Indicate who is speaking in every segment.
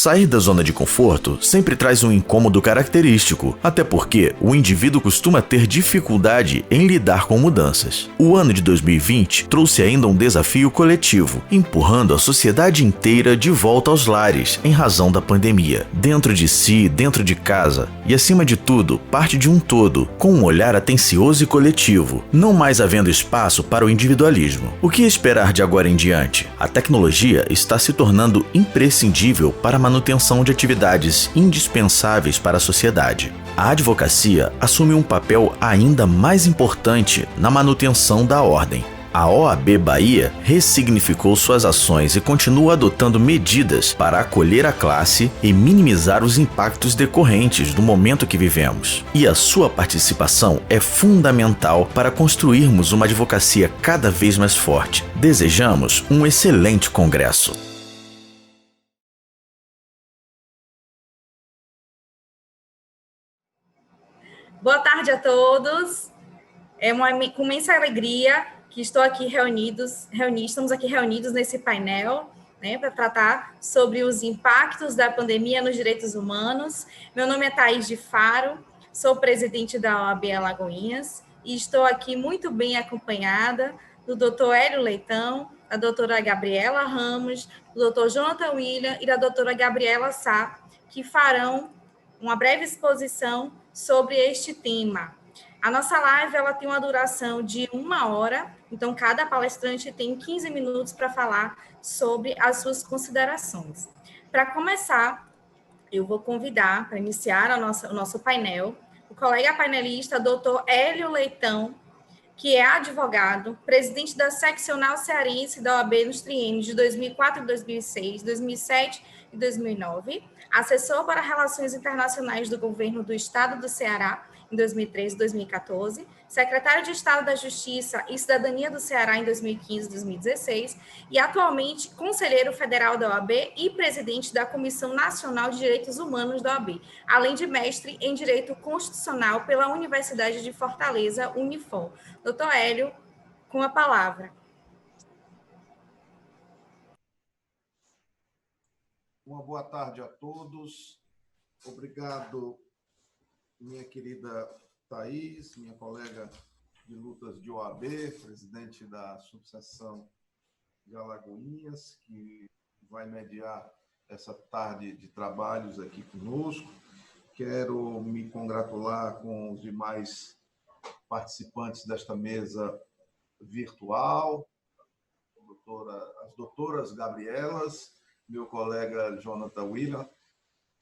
Speaker 1: Sair da zona de conforto sempre traz um incômodo característico, até porque o indivíduo costuma ter dificuldade em lidar com mudanças. O ano de 2020 trouxe ainda um desafio coletivo, empurrando a sociedade inteira de volta aos lares em razão da pandemia. Dentro de si, dentro de casa e, acima de tudo, parte de um todo, com um olhar atencioso e coletivo, não mais havendo espaço para o individualismo. O que esperar de agora em diante? A tecnologia está se tornando imprescindível para a manutenção de atividades indispensáveis para a sociedade. A advocacia assume um papel ainda mais importante na manutenção da ordem. A OAB Bahia ressignificou suas ações e continua adotando medidas para acolher a classe e minimizar os impactos decorrentes do momento que vivemos. E a sua participação é fundamental para construirmos uma advocacia cada vez mais forte. Desejamos um excelente congresso.
Speaker 2: Boa tarde a todos. É com imensa alegria que estamos aqui reunidos nesse painel, né, para tratar sobre os impactos da pandemia nos direitos humanos. Meu nome é Thaís de Faro, sou presidente da OAB Alagoinhas e estou aqui muito bem acompanhada do Dr. Hélio Leitão, da doutora Gabriela Ramos, do Dr. Jonathan William e da doutora Gabriela Sá, que farão uma breve exposição sobre este tema. A nossa live ela tem uma duração de 1 hora, então cada palestrante tem 15 minutos para falar sobre as suas considerações. Para começar, eu vou convidar, para iniciar o nosso painel, o colega painelista, Dr. Hélio Leitão, que é advogado, presidente da seccional cearense da OAB nos triênios de 2004 e 2006, 2007 e 2009, assessor para relações internacionais do governo do Estado do Ceará em 2013 e 2014, secretário de Estado da Justiça e Cidadania do Ceará em 2015 e 2016 e atualmente conselheiro federal da OAB e presidente da Comissão Nacional de Direitos Humanos da OAB, além de mestre em Direito Constitucional pela Universidade de Fortaleza, Unifor. Doutor Hélio, com a palavra.
Speaker 3: Uma boa tarde a todos. Obrigado, minha querida Thaís, minha colega de lutas de OAB, presidente da subseção de Alagoinhas, que vai mediar essa tarde de trabalhos aqui conosco. Quero me congratular com os demais participantes desta mesa virtual, as doutoras Gabrielas, meu colega Jonathan William.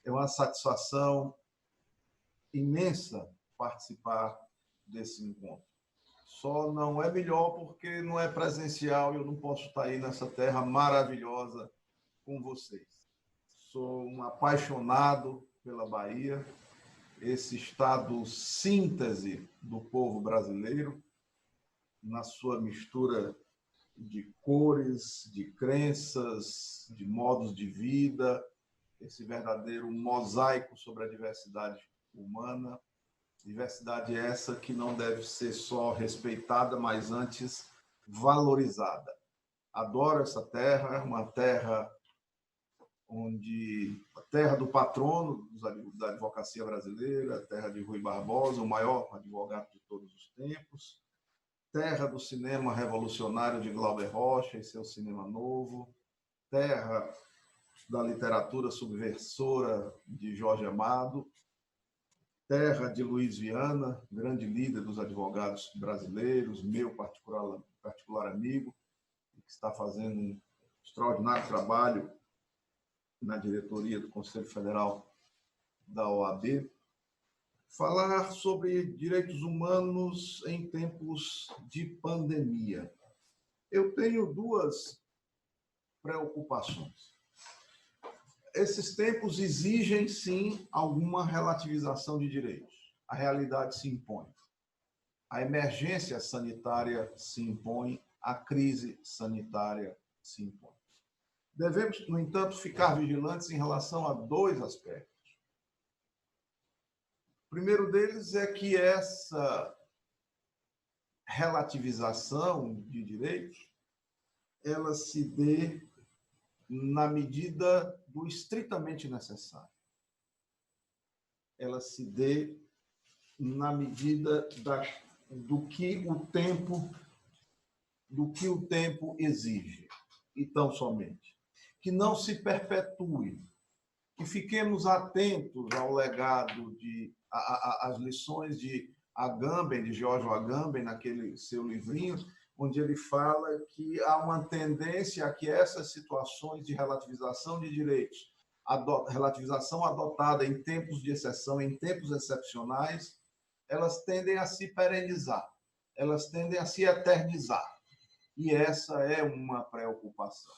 Speaker 3: É uma satisfação imensa participar desse encontro. Só não é melhor porque não é presencial e eu não posso estar aí nessa terra maravilhosa com vocês. Sou um apaixonado pela Bahia, esse estado síntese do povo brasileiro, na sua mistura de cores, de crenças, de modos de vida, esse verdadeiro mosaico sobre a diversidade humana. Diversidade essa que não deve ser só respeitada, mas antes valorizada. Adoro essa terra, uma terra a terra do patrono da advocacia brasileira, a terra de Rui Barbosa, o maior advogado de todos os tempos, terra do cinema revolucionário de Glauber Rocha e seu cinema novo, terra da literatura subversora de Jorge Amado, terra de Luiz Viana, grande líder dos advogados brasileiros, meu particular amigo, que está fazendo um extraordinário trabalho na diretoria do Conselho Federal da OAB. Falar sobre direitos humanos em tempos de pandemia. Eu tenho duas preocupações. Esses tempos exigem, sim, alguma relativização de direitos. A realidade se impõe. A emergência sanitária se impõe, a crise sanitária se impõe. Devemos, no entanto, ficar vigilantes em relação a dois aspectos. O primeiro deles é que essa relativização de direitos ela se dê na medida do estritamente necessário. Ela se dê na medida do que o tempo exige, e tão somente. Que não se perpetue, que fiquemos atentos ao legado, às lições de Agamben, de George Agamben, naquele seu livrinho, onde ele fala que há uma tendência a que essas situações de relativização de direitos, relativização adotada em tempos de exceção, em tempos excepcionais, elas tendem a se perenizar, elas tendem a se eternizar. E essa é uma preocupação.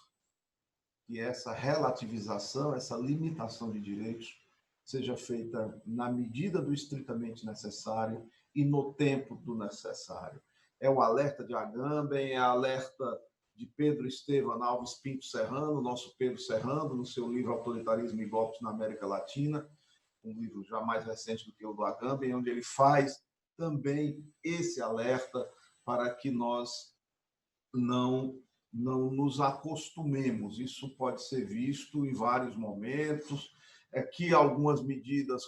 Speaker 3: Que essa relativização, essa limitação de direitos seja feita na medida do estritamente necessário e no tempo do necessário. É o alerta de Agamben, é o alerta de Pedro Estevam Alves Pinto Serrano, nosso Pedro Serrano, no seu livro Autoritarismo e Golpes na América Latina, um livro já mais recente do que o do Agamben, onde ele faz também esse alerta para que nós não nos acostumemos. Isso pode ser visto em vários momentos, que algumas medidas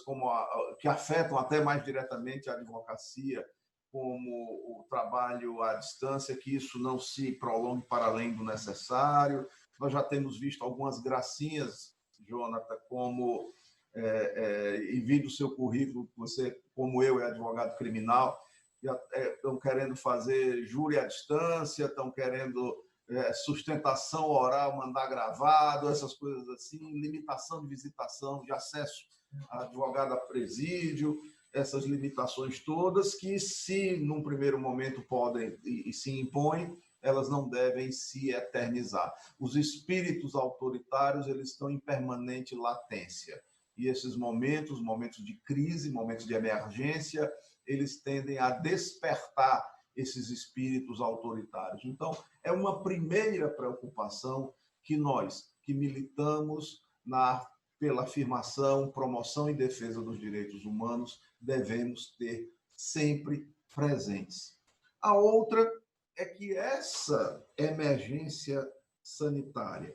Speaker 3: que afetam até mais diretamente a advocacia, como o trabalho à distância, que isso não se prolongue para além do necessário. Nós já temos visto algumas gracinhas, Jonathan, como envie o seu currículo, você, como eu, é advogado criminal, estão querendo fazer júri à distância, estão querendo sustentação oral, mandar gravado, essas coisas assim, limitação de visitação, de acesso a advogado a presídio, essas limitações todas que, se num primeiro momento podem e se impõem, elas não devem se eternizar. Os espíritos autoritários, eles estão em permanente latência. E esses momentos de crise, momentos de emergência, eles tendem a despertar esses espíritos autoritários. Então, é uma primeira preocupação que nós, que militamos pela afirmação, promoção e defesa dos direitos humanos, devemos ter sempre presentes. A outra é que essa emergência sanitária,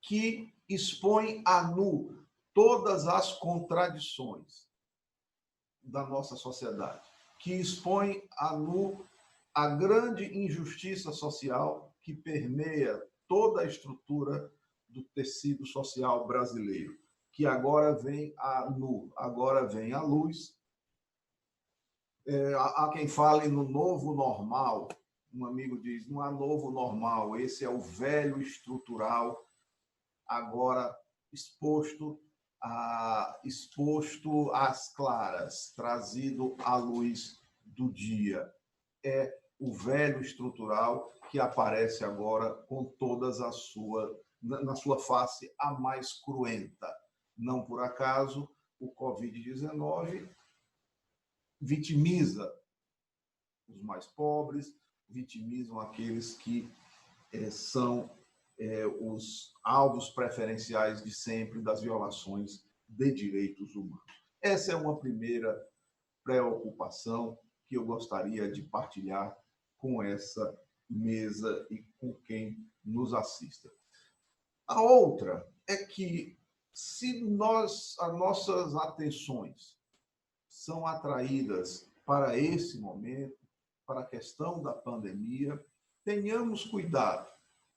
Speaker 3: que expõe a nu todas as contradições da nossa sociedade, que expõe a nu a grande injustiça social que permeia toda a estrutura do tecido social brasileiro, que agora vem a nu, agora vem à luz. Há quem fale no novo normal. Um amigo diz, não há novo normal, esse é o velho estrutural, agora exposto às claras, trazido à luz do dia. É o velho estrutural que aparece agora com todas na sua face a mais cruenta. Não por acaso, o Covid-19 vitimiza os mais pobres, vitimizam aqueles que são os alvos preferenciais de sempre das violações de direitos humanos. Essa é uma primeira preocupação que eu gostaria de partilhar com essa mesa e com quem nos assista. A outra é que, se as nossas atenções são atraídas para esse momento, para a questão da pandemia, tenhamos cuidado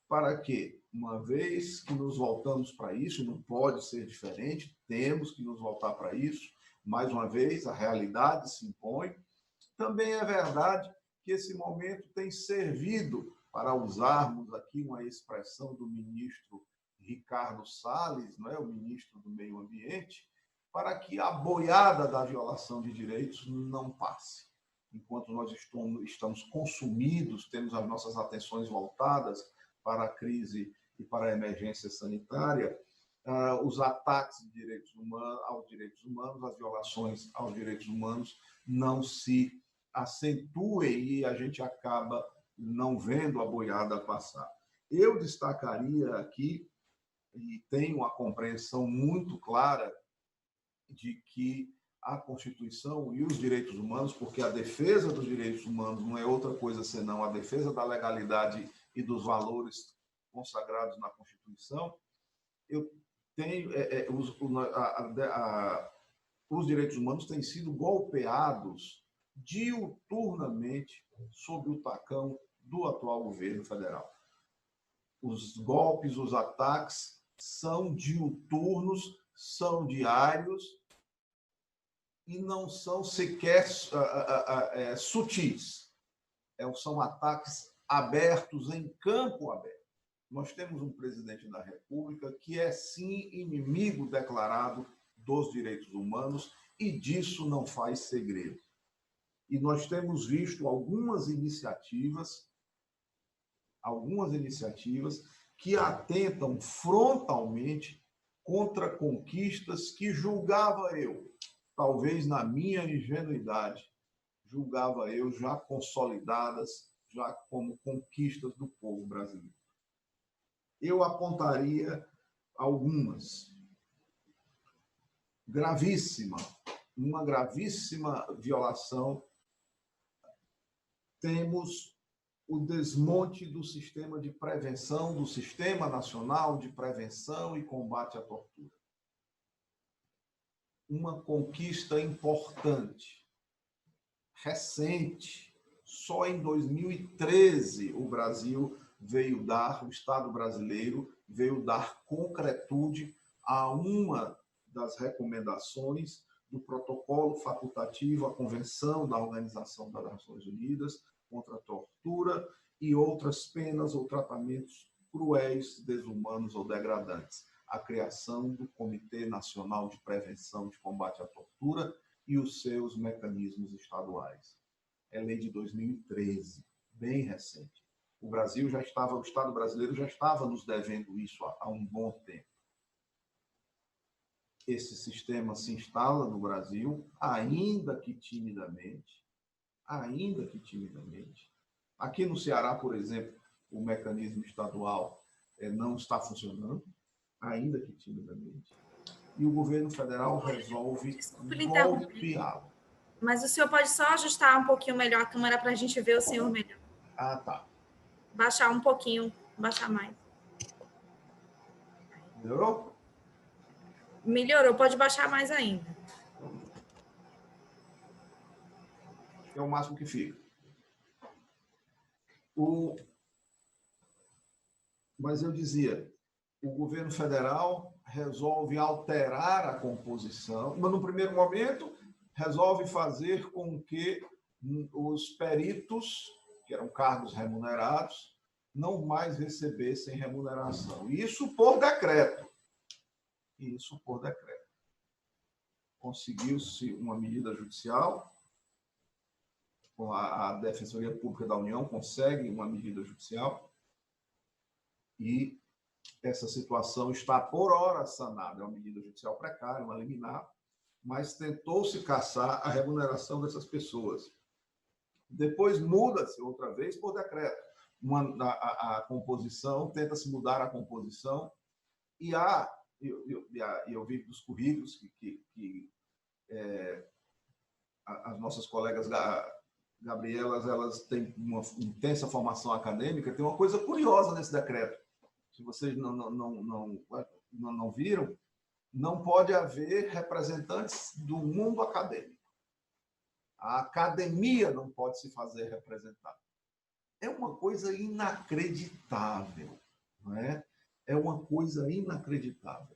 Speaker 3: para que, uma vez que nos voltamos para isso, não pode ser diferente, temos que nos voltar para isso, mais uma vez, a realidade se impõe. Também é verdade que esse momento tem servido, para usarmos aqui uma expressão do ministro Ricardo Salles, não é, o ministro do Meio Ambiente, para que a boiada da violação de direitos não passe. Enquanto nós estamos consumidos, temos as nossas atenções voltadas para a crise e para a emergência sanitária, os ataques aos direitos humanos, as violações aos direitos humanos não se acentuem e a gente acaba não vendo a boiada passar. Eu destacaria aqui, e tenho uma compreensão muito clara de que a Constituição e os direitos humanos, porque a defesa dos direitos humanos não é outra coisa senão a defesa da legalidade e dos valores consagrados na Constituição, eu tenho, os direitos humanos têm sido golpeados diuturnamente sob o tacão do atual governo federal. Os golpes, os ataques são diuturnos, são diários e não são sequer sutis. São ataques abertos, em campo aberto. Nós temos um presidente da República que é, sim, inimigo declarado dos direitos humanos e disso não faz segredo. E nós temos visto algumas iniciativas que atentam frontalmente contra conquistas que julgava eu, talvez na minha ingenuidade, julgava eu já consolidadas, já como conquistas do povo brasileiro. Eu apontaria algumas. Uma gravíssima violação. Temos o desmonte do sistema de prevenção, do Sistema Nacional de Prevenção e Combate à Tortura. Uma conquista importante, recente. Só em 2013 o Estado brasileiro veio dar concretude a uma das recomendações do protocolo facultativo à Convenção da Organização das Nações Unidas contra a tortura e outras penas ou tratamentos cruéis, desumanos ou degradantes. A criação do Comitê Nacional de Prevenção e Combate à Tortura e os seus mecanismos estaduais. É lei de 2013, bem recente. O Estado brasileiro já estava nos devendo isso há um bom tempo. Esse sistema se instala no Brasil, ainda que timidamente. Aqui no Ceará, por exemplo, o mecanismo estadual não está funcionando, ainda que timidamente. E o governo federal resolve golpeá-lo.
Speaker 2: Mas o senhor pode só ajustar um pouquinho melhor a câmera para a gente ver o senhor melhor.
Speaker 3: Ah, tá.
Speaker 2: Baixar um pouquinho, baixar mais.
Speaker 3: Melhorou?
Speaker 2: Melhorou, pode baixar mais ainda.
Speaker 3: É o máximo que fica. Mas eu dizia, o governo federal resolve alterar a composição, mas no primeiro momento resolve fazer com que os peritos, que eram cargos remunerados, não mais recebessem remuneração. Isso por decreto. Conseguiu-se uma medida judicial, a Defensoria Pública da União consegue uma medida judicial e essa situação está por hora sanada. É uma medida judicial precária, uma liminar, mas tentou-se caçar a remuneração dessas pessoas. Depois muda-se outra vez por decreto. A composição, tenta-se mudar a composição e eu vi dos currículos que as nossas colegas Gabrielas, elas têm uma intensa formação acadêmica. Tem uma coisa curiosa nesse decreto. Se vocês não viram, não pode haver representantes do mundo acadêmico. A academia não pode se fazer representar. É uma coisa inacreditável, não é? É uma coisa inacreditável.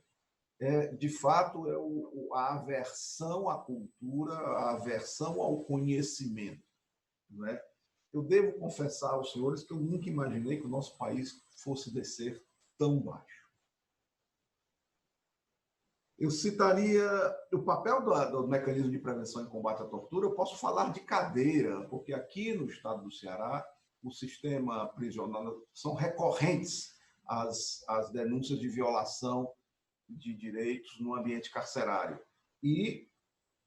Speaker 3: De fato, a aversão à cultura, a aversão ao conhecimento, não é? Eu devo confessar aos senhores que eu nunca imaginei que o nosso país fosse descer tão baixo. Eu citaria o papel do mecanismo de prevenção e combate à tortura. Eu posso falar de cadeira, porque aqui no estado do Ceará, o sistema prisional, são recorrentes as denúncias de violação de direitos no ambiente carcerário. E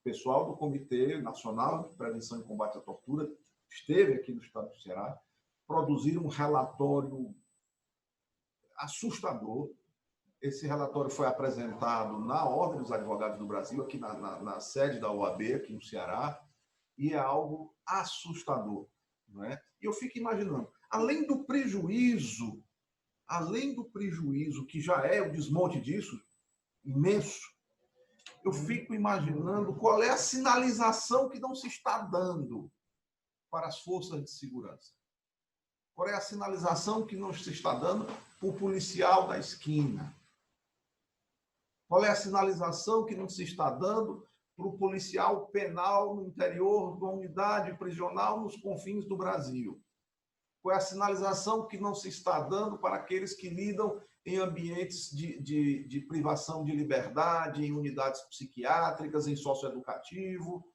Speaker 3: o pessoal do Comitê Nacional de Prevenção e Combate à Tortura esteve aqui no estado do Ceará, produziram um relatório assustador. Esse relatório foi apresentado na Ordem dos Advogados do Brasil, aqui na sede da OAB, aqui no Ceará, e é algo assustador, não é? E eu fico imaginando, além do prejuízo além do prejuízo que já é o desmonte disso, imenso, eu fico imaginando qual é a sinalização que não se está dando para as forças de segurança. Qual é a sinalização que não se está dando para o policial da esquina? Qual é a sinalização que não se está dando para o policial penal no interior da unidade prisional nos confins do Brasil? Qual é a sinalização que não se está dando para aqueles que lidam em ambientes de privação de liberdade, em unidades psiquiátricas, em socioeducativo,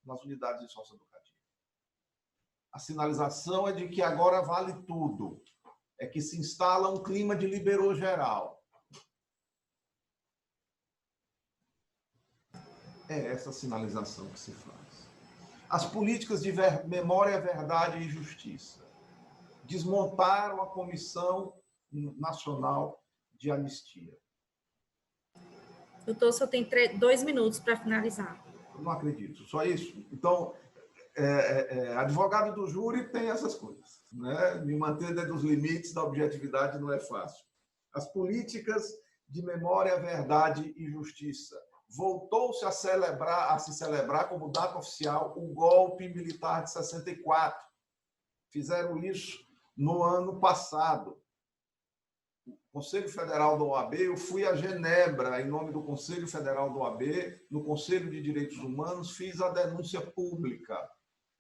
Speaker 3: nas unidades de socioeducativo? A sinalização é de que agora vale tudo. É que se instala um clima de liberou geral. É essa sinalização que se faz. As políticas de memória, verdade e justiça desmontaram a Comissão Nacional de Anistia.
Speaker 2: Doutor, só tem 2 minutos para finalizar.
Speaker 3: Eu não acredito, só isso. Então, advogado do júri tem essas coisas, né? Me manter dentro dos limites da objetividade não é fácil. As políticas de memória, verdade e justiça voltou-se a se celebrar como data oficial o golpe militar de 64. Fizeram isso no ano passado. O Conselho Federal da OAB, eu fui a Genebra, em nome do Conselho Federal da OAB, no Conselho de Direitos Humanos, fiz a denúncia pública.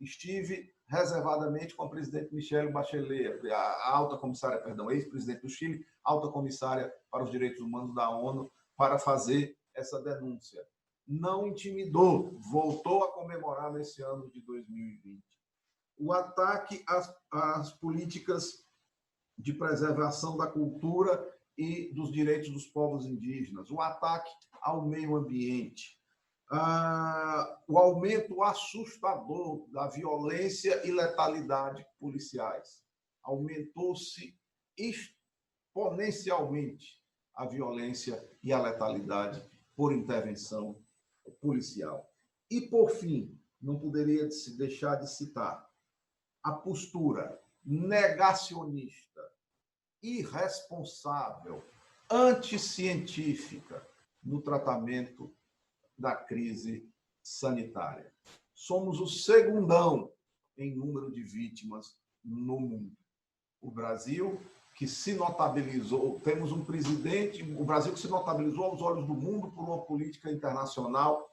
Speaker 3: Estive reservadamente com a presidente Michelle Bachelet, a alta comissária, ex-presidente do Chile, alta comissária para os direitos humanos da ONU, para fazer essa denúncia. Não intimidou, voltou a comemorar nesse ano de 2020. O ataque às políticas de preservação da cultura e dos direitos dos povos indígenas, o ataque ao meio ambiente, o aumento assustador da violência e letalidade policiais. Aumentou-se exponencialmente a violência e a letalidade por intervenção policial. E, por fim, não poderia deixar de citar a postura negacionista, irresponsável, anticientífica no tratamento da crise sanitária. Somos o segundão em número de vítimas no mundo. O Brasil, que se notabilizou, temos um presidente, o Brasil que se notabilizou aos olhos do mundo por uma política internacional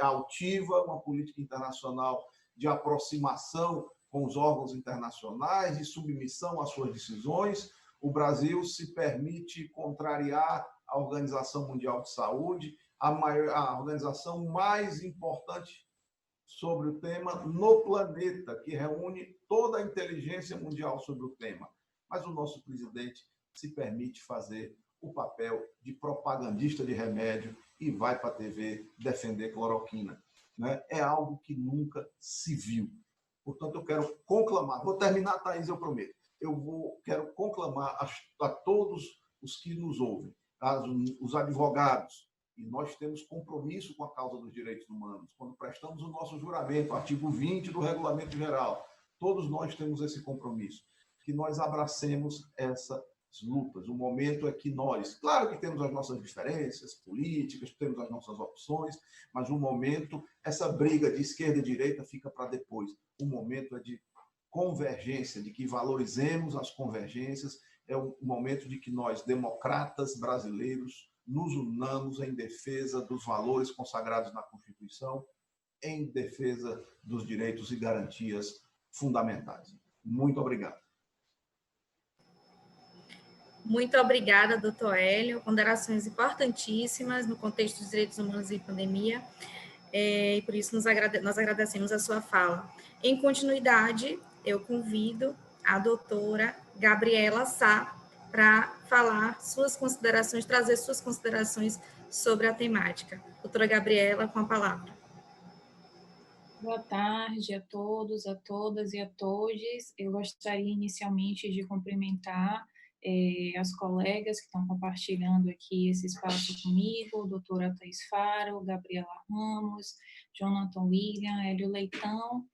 Speaker 3: altiva, uma política internacional de aproximação com os órgãos internacionais, de submissão às suas decisões. O Brasil se permite contrariar a Organização Mundial de Saúde, a organização mais importante sobre o tema no planeta, que reúne toda a inteligência mundial sobre o tema. Mas o nosso presidente se permite fazer o papel de propagandista de remédio e vai para a TV defender cloroquina. Né? É algo que nunca se viu. Portanto, eu quero conclamar, vou terminar, Thaís, eu prometo, quero conclamar a todos os que nos ouvem, os advogados, e nós temos compromisso com a causa dos direitos humanos, quando prestamos o nosso juramento, artigo 20 do Regulamento Geral, todos nós temos esse compromisso, que nós abracemos essas lutas. O momento é que nós, claro que temos as nossas diferenças políticas, temos as nossas opções, mas o momento, essa briga de esquerda e direita fica para depois. O momento é de convergência, de que valorizemos as convergências, é o momento de que nós, democratas brasileiros, nos unamos em defesa dos valores consagrados na Constituição, em defesa dos direitos e garantias fundamentais. Muito obrigado.
Speaker 2: Muito obrigada, doutor Hélio. Ponderações importantíssimas no contexto dos direitos humanos e pandemia, e por isso nós agradecemos a sua fala. Em continuidade, eu convido a doutora Gabriela Sá para falar suas considerações, trazer suas considerações sobre a temática. Doutora Gabriela, com a palavra.
Speaker 4: Boa tarde a todos, a todas e a todes. Eu gostaria inicialmente de cumprimentar as colegas que estão compartilhando aqui esse espaço comigo, doutora Thais Faro, Gabriela Ramos, Jonathan William, Hélio Leitão,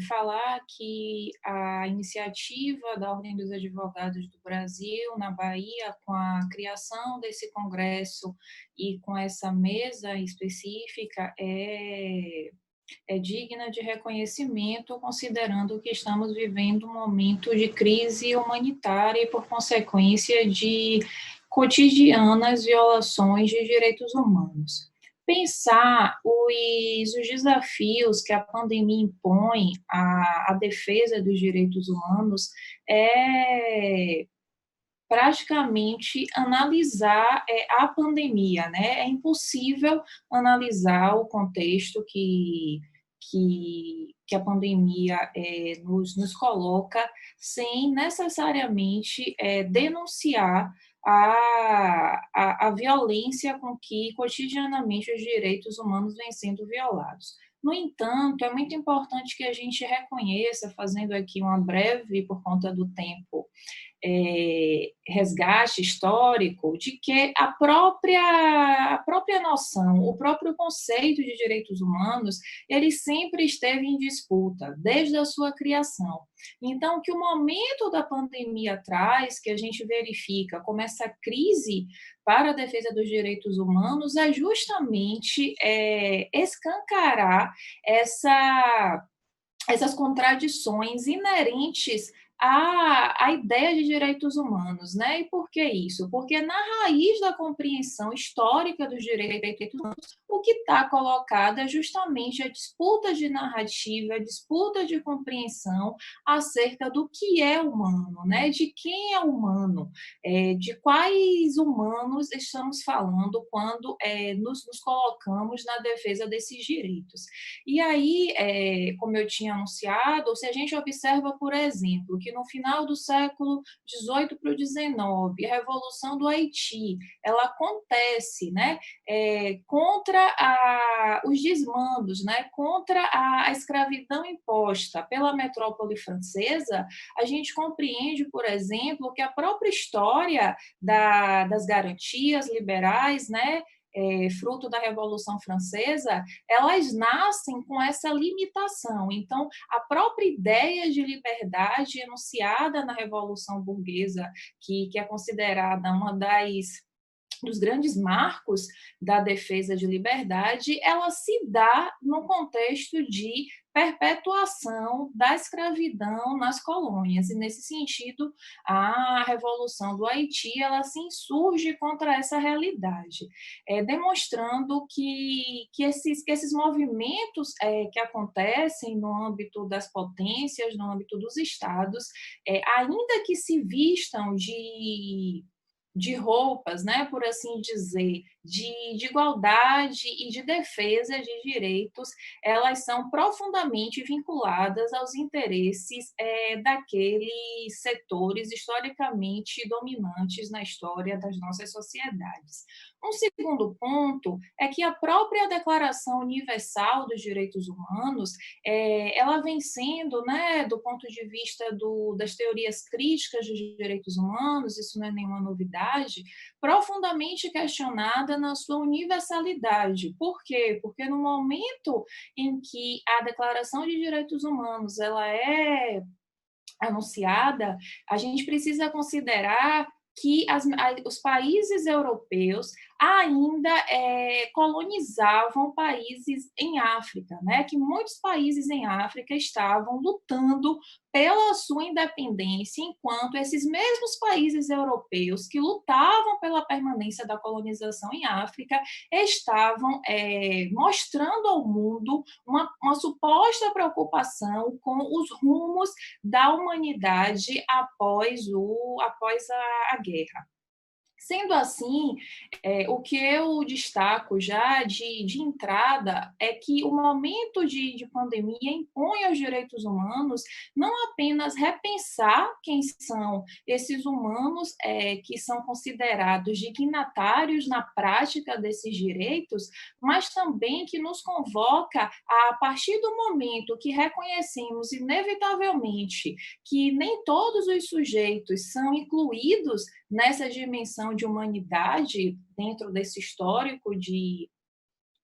Speaker 4: falar que a iniciativa da Ordem dos Advogados do Brasil, na Bahia, com a criação desse congresso e com essa mesa específica, é digna de reconhecimento, considerando que estamos vivendo um momento de crise humanitária e, por consequência, de cotidianas violações de direitos humanos. Pensar os desafios que a pandemia impõe à defesa dos direitos humanos é praticamente analisar a pandemia, né? É impossível analisar o contexto que a pandemia nos coloca sem necessariamente denunciar a violência com que cotidianamente os direitos humanos vêm sendo violados. No entanto, é muito importante que a gente reconheça, fazendo aqui uma breve, por conta do tempo, resgate histórico, de que a própria noção, o próprio conceito de direitos humanos, ele sempre esteve em disputa, desde a sua criação. Então, que o momento da pandemia traz, que a gente verifica como essa crise para a defesa dos direitos humanos, é justamente escancarar essas contradições inerentes à ideia de direitos humanos, né? E por que isso? Porque na raiz da compreensão histórica dos direitos humanos, o que está colocado é justamente a disputa de narrativa, a disputa de compreensão acerca do que é humano, né? De quem é humano, de quais humanos estamos falando quando nos colocamos na defesa desses direitos. E aí, como eu tinha anunciado, se a gente observa, por exemplo, que no final do século XVIII para o XIX, a Revolução do Haiti, ela acontece, né, contra os desmandos, né, contra a escravidão imposta pela metrópole francesa, a gente compreende, por exemplo, que a própria história das garantias liberais, né, fruto da Revolução Francesa, elas nascem com essa limitação. Então, a própria ideia de liberdade enunciada na Revolução Burguesa, que é considerada uma dos grandes marcos da defesa de liberdade, ela se dá no contexto de perpetuação da escravidão nas colônias. E, nesse sentido, a Revolução do Haiti ela se insurge contra essa realidade, demonstrando que esses movimentos que acontecem no âmbito das potências, no âmbito dos estados, ainda que se vistam de roupas, né, por assim dizer, de igualdade e de defesa de direitos, elas são profundamente vinculadas aos interesses daqueles setores historicamente dominantes na história das nossas sociedades. Um segundo ponto é que a própria Declaração Universal dos Direitos Humanos, ela vem sendo, né, do ponto de vista das teorias críticas dos direitos humanos, isso não é nenhuma novidade, profundamente questionada na sua universalidade. Por quê? Porque no momento em que a Declaração de Direitos Humanos ela é anunciada, a gente precisa considerar que os países europeus ainda colonizavam países em África, né? Que muitos países em África estavam lutando pela sua independência, enquanto esses mesmos países europeus que lutavam pela permanência da colonização em África estavam mostrando ao mundo uma suposta preocupação com os rumos da humanidade após a guerra. Sendo assim, o que eu destaco já de entrada é que o momento de pandemia impõe aos direitos humanos não apenas repensar quem são esses humanos que são considerados dignatários na prática desses direitos, mas também que nos convoca a partir do momento que reconhecemos inevitavelmente que nem todos os sujeitos são incluídos nessa dimensão de humanidade dentro desse histórico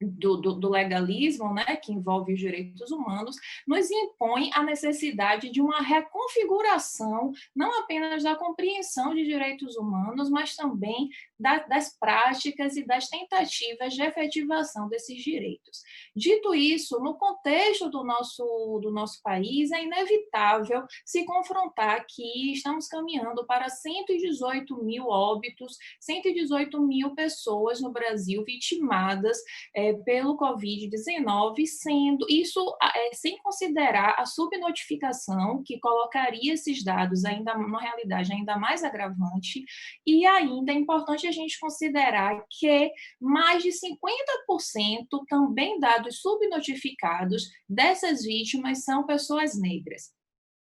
Speaker 4: do legalismo, né, que envolve os direitos humanos, nos impõe a necessidade de uma reconfiguração, não apenas da compreensão de direitos humanos, mas também das práticas e das tentativas de efetivação desses direitos. Dito isso, no contexto do nosso país, é inevitável se confrontar que estamos caminhando para 118 mil óbitos, 118 mil pessoas no Brasil vitimadas pelo Covid-19, sendo isso sem considerar a subnotificação, que colocaria esses dados ainda numa realidade ainda mais agravante, e ainda é importante a gente considerar que mais de 50% também dados subnotificados dessas vítimas são pessoas negras.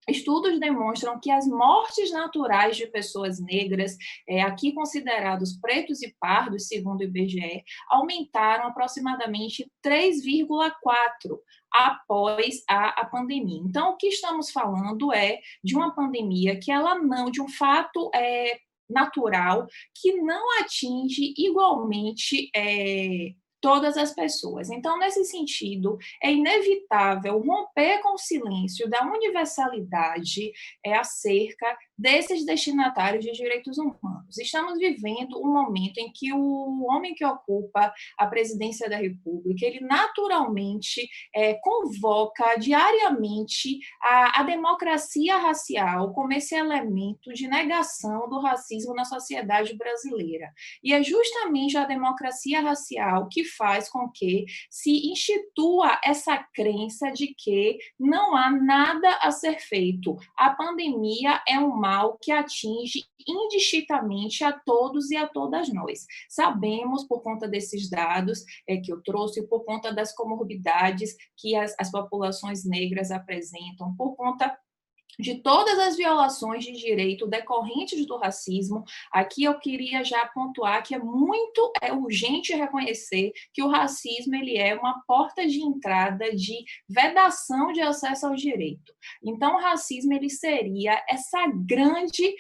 Speaker 4: Estudos demonstram que as mortes naturais de pessoas negras, aqui considerados pretos e pardos, segundo o IBGE, aumentaram aproximadamente 3,4 após a pandemia. Então, o que estamos falando é de uma pandemia que ela não, de um fato natural, que não atinge igualmente todas as pessoas. Então, nesse sentido, é inevitável romper com o silêncio da universalidade acerca desses destinatários de direitos humanos. Estamos vivendo um momento em que o homem que ocupa a presidência da República, ele naturalmente convoca diariamente a democracia racial como esse elemento de negação do racismo na sociedade brasileira. E é justamente a democracia racial que faz com que se institua essa crença de que não há nada a ser feito. A pandemia é um mal que atinge indistintamente a todos e a todas nós. Sabemos, por conta desses dados que eu trouxe, por conta das comorbidades que as populações negras apresentam, por conta de todas as violações de direito decorrentes do racismo. Aqui eu queria já pontuar que é muito urgente reconhecer que o racismo ele é uma porta de entrada de vedação de acesso ao direito. Então, o racismo ele seria essa grande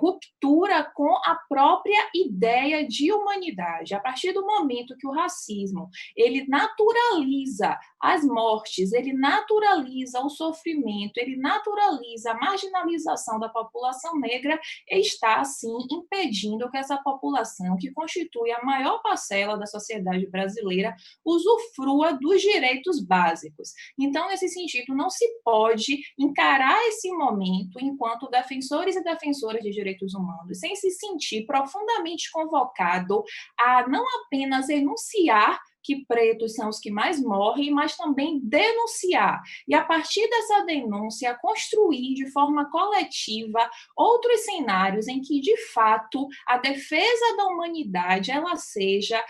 Speaker 4: ruptura com a própria ideia de humanidade. A partir do momento que o racismo ele naturaliza as mortes, ele naturaliza o sofrimento, ele naturaliza a marginalização da população negra, está, assim, impedindo que essa população, que constitui a maior parcela da sociedade brasileira, usufrua dos direitos básicos. Então, nesse sentido, não se pode encarar esse momento enquanto defensores e defensoras de direitos humanos, sem se sentir profundamente convocado a não apenas enunciar que pretos são os que mais morrem, mas também denunciar. E a partir dessa denúncia, construir de forma coletiva outros cenários em que, de fato, a defesa da humanidade ela seja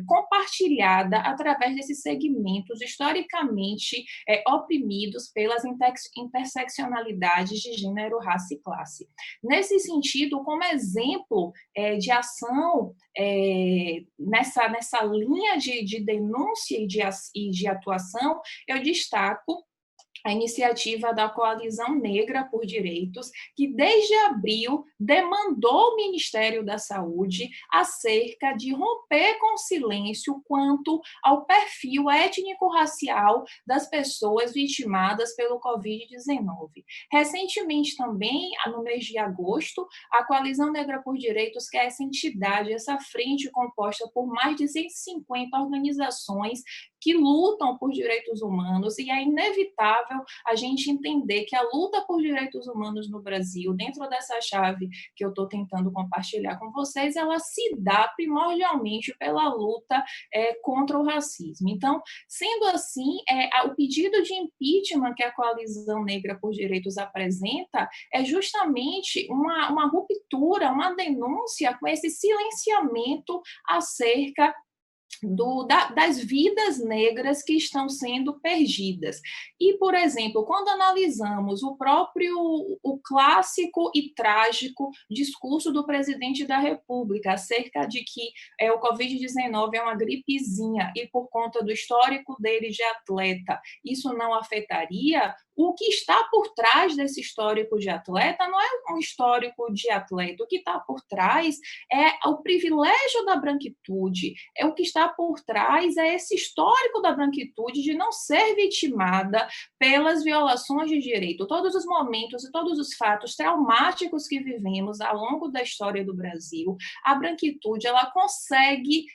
Speaker 4: compartilhada através desses segmentos historicamente oprimidos pelas interseccionalidades de gênero, raça e classe. Nesse sentido, como exemplo de ação nessa linha de denúncia e de atuação, eu destaco a iniciativa da Coalizão Negra por Direitos, que desde abril demandou o Ministério da Saúde acerca de romper com o silêncio quanto ao perfil étnico-racial das pessoas vitimadas pelo Covid-19. Recentemente também, no mês de agosto, a Coalizão Negra por Direitos, que é essa entidade, essa frente composta por mais de 150 organizações que lutam por direitos humanos, e é inevitável a gente entender que a luta por direitos humanos no Brasil, dentro dessa chave que eu estou tentando compartilhar com vocês, ela se dá primordialmente pela luta contra o racismo. Então, sendo assim, o pedido de impeachment que a Coalizão Negra por Direitos apresenta é justamente uma ruptura, uma denúncia com esse silenciamento acerca das vidas negras que estão sendo perdidas. E, por exemplo, quando analisamos o clássico e trágico discurso do presidente da República acerca de que o Covid-19 é uma gripezinha e, por conta do histórico dele de atleta, isso não afetaria, o que está por trás desse histórico de atleta não é um histórico de atleta, o que está por trás é o privilégio da branquitude, o que está por trás é esse histórico da branquitude de não ser vitimada pelas violações de direito. Todos os momentos e todos os fatos traumáticos que vivemos ao longo da história do Brasil, a branquitude ela consegue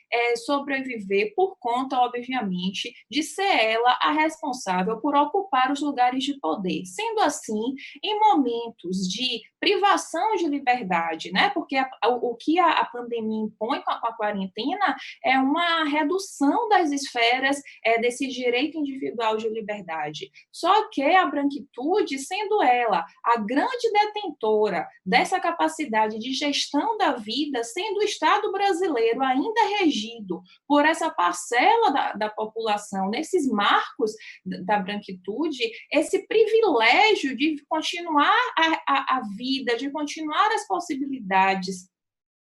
Speaker 4: sobreviver por conta, obviamente, de ser ela a responsável por ocupar os lugares de poder. Sendo assim, em momentos de privação de liberdade, né? Porque o que a pandemia impõe com a quarentena é uma redução das esferas desse direito individual de liberdade. Só que a branquitude, sendo ela a grande detentora dessa capacidade de gestão da vida, sendo o Estado brasileiro ainda regido por essa parcela da população, nesses marcos da branquitude, esse privilégio de continuar a vida, de continuar as possibilidades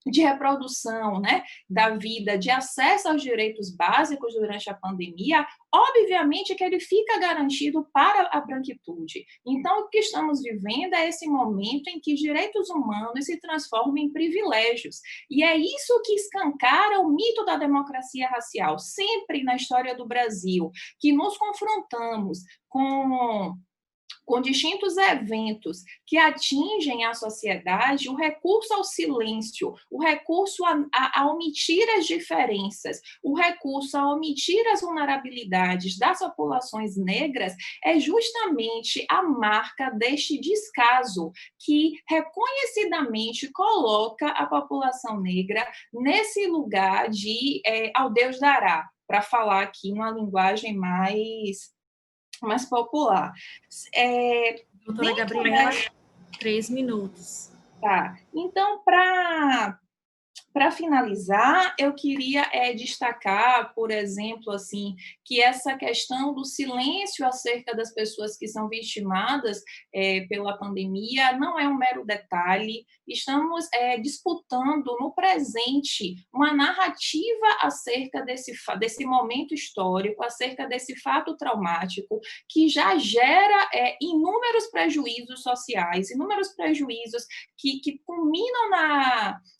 Speaker 4: de reprodução, né, da vida, de acesso aos direitos básicos durante a pandemia, obviamente que ele fica garantido para a branquitude. Então, o que estamos vivendo é esse momento em que direitos humanos se transformam em privilégios. E é isso que escancara o mito da democracia racial. Sempre na história do Brasil, que nos confrontamos com distintos eventos que atingem a sociedade, o recurso ao silêncio, o recurso a omitir as diferenças, o recurso a omitir as vulnerabilidades das populações negras é justamente a marca deste descaso que reconhecidamente coloca a população negra nesse lugar de ao Deus dará, para falar aqui uma linguagem mais popular.
Speaker 2: Doutora Gabriela, 3 minutos.
Speaker 4: Tá. Então, para finalizar, eu queria destacar, por exemplo, assim, que essa questão do silêncio acerca das pessoas que são vitimadas pela pandemia não é um mero detalhe. Estamos disputando no presente uma narrativa acerca desse momento histórico, acerca desse fato traumático, que já gera inúmeros prejuízos sociais, inúmeros prejuízos que culminam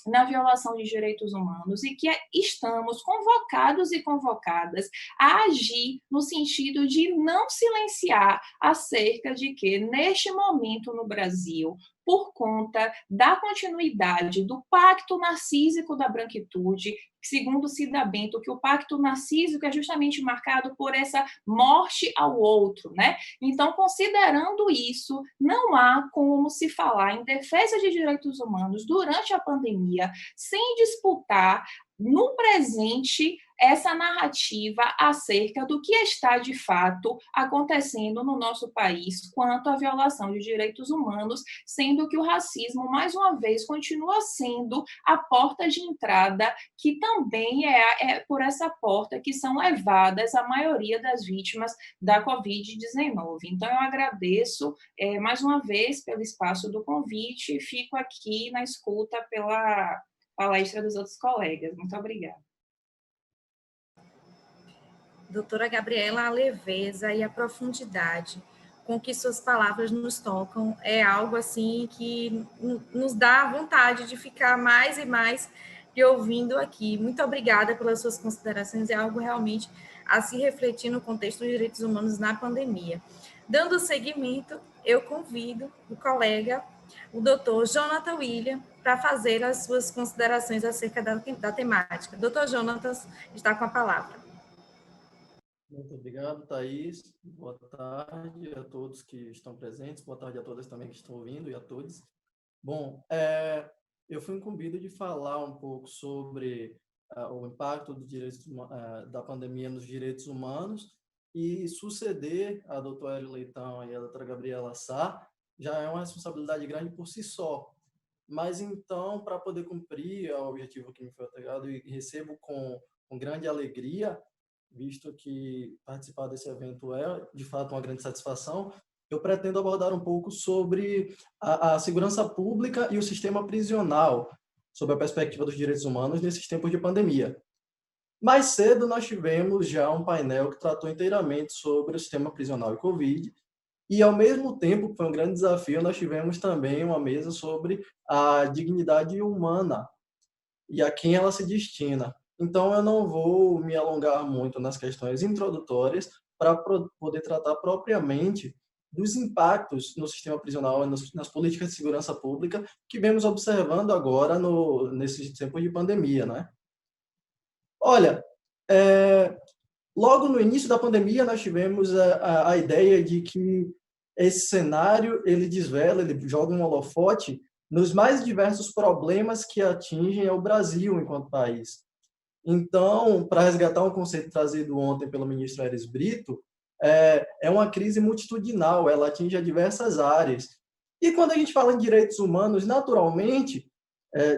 Speaker 4: na violação de direitos humanos e que estamos convocados e convocadas a agir no sentido de não silenciar acerca de que, neste momento no Brasil, por conta da continuidade do pacto narcísico da branquitude, segundo Cida Bento, que o pacto narcísico é justamente marcado por essa morte ao outro, né? Então, considerando isso, não há como se falar em defesa de direitos humanos durante a pandemia sem disputar no presente essa narrativa acerca do que está de fato acontecendo no nosso país quanto à violação de direitos humanos, sendo que o racismo, mais uma vez, continua sendo a porta de entrada, que também é por essa porta que são levadas a maioria das vítimas da Covid-19. Então, eu agradeço mais uma vez pelo espaço do convite e fico aqui na escuta pela palestra dos outros colegas. Muito obrigada.
Speaker 2: Doutora Gabriela, a leveza e a profundidade com que suas palavras nos tocam é algo assim que nos dá vontade de ficar mais e mais lhe ouvindo aqui. Muito obrigada pelas suas considerações, é algo realmente a se refletir no contexto dos direitos humanos na pandemia. Dando seguimento, eu convido o colega, o doutor Jonathan William, para fazer as suas considerações acerca da temática. Doutor Jonathan está com a palavra.
Speaker 5: Muito obrigado, Thaís. Boa tarde a todos que estão presentes, boa tarde a todas também que estão ouvindo e a todos. Bom, eu fui incumbido de falar um pouco sobre o impacto da pandemia nos direitos humanos e suceder a doutora Hélio Leitão e a doutora Gabriela Sá já é uma responsabilidade grande por si só. Mas então, para poder cumprir o objetivo que me foi otorgado e recebo com grande alegria, visto que participar desse evento é, de fato, uma grande satisfação, eu pretendo abordar um pouco sobre a segurança pública e o sistema prisional, sob a perspectiva dos direitos humanos nesses tempos de pandemia. Mais cedo, nós tivemos já um painel que tratou inteiramente sobre o sistema prisional e Covid, e, ao mesmo tempo, que foi um grande desafio, nós tivemos também uma mesa sobre a dignidade humana e a quem ela se destina. Então, eu não vou me alongar muito nas questões introdutórias para poder tratar propriamente dos impactos no sistema prisional e nas políticas de segurança pública que vemos observando agora nesses tempos de pandemia, né? Olha, logo no início da pandemia, nós tivemos a ideia de que esse cenário, ele desvela, ele joga um holofote nos mais diversos problemas que atingem o Brasil enquanto país. Então, para resgatar um conceito trazido ontem pelo ministro Aires Brito, é uma crise multitudinal, ela atinge diversas áreas. E quando a gente fala em direitos humanos, naturalmente,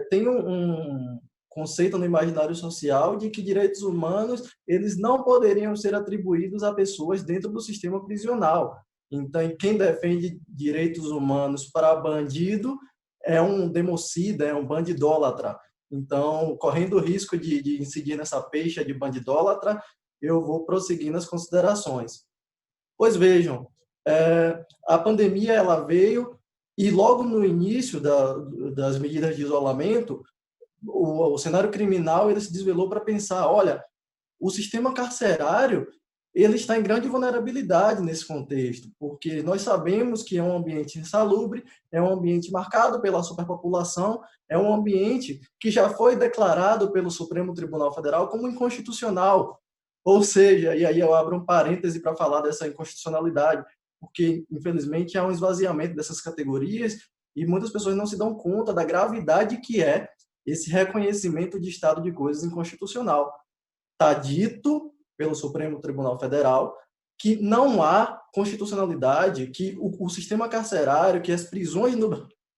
Speaker 5: tem um conceito no imaginário social de que direitos humanos eles não poderiam ser atribuídos a pessoas dentro do sistema prisional. Então, quem defende direitos humanos para bandido é um democida, é um bandidólatra. Então, correndo o risco de incidir nessa peixe de bandidólatra, eu vou prosseguir nas considerações. Pois vejam, a pandemia ela veio e logo no início das medidas de isolamento, o cenário criminal ele se desvelou para pensar, olha, o sistema carcerário ele está em grande vulnerabilidade nesse contexto, porque nós sabemos que é um ambiente insalubre, é um ambiente marcado pela superpopulação, é um ambiente que já foi declarado pelo Supremo Tribunal Federal como inconstitucional. Ou seja, e aí eu abro um parêntese para falar dessa inconstitucionalidade, porque, infelizmente, há um esvaziamento dessas categorias e muitas pessoas não se dão conta da gravidade que é esse reconhecimento de estado de coisas inconstitucional. Está dito pelo Supremo Tribunal Federal que não há constitucionalidade, que o sistema carcerário, que as prisões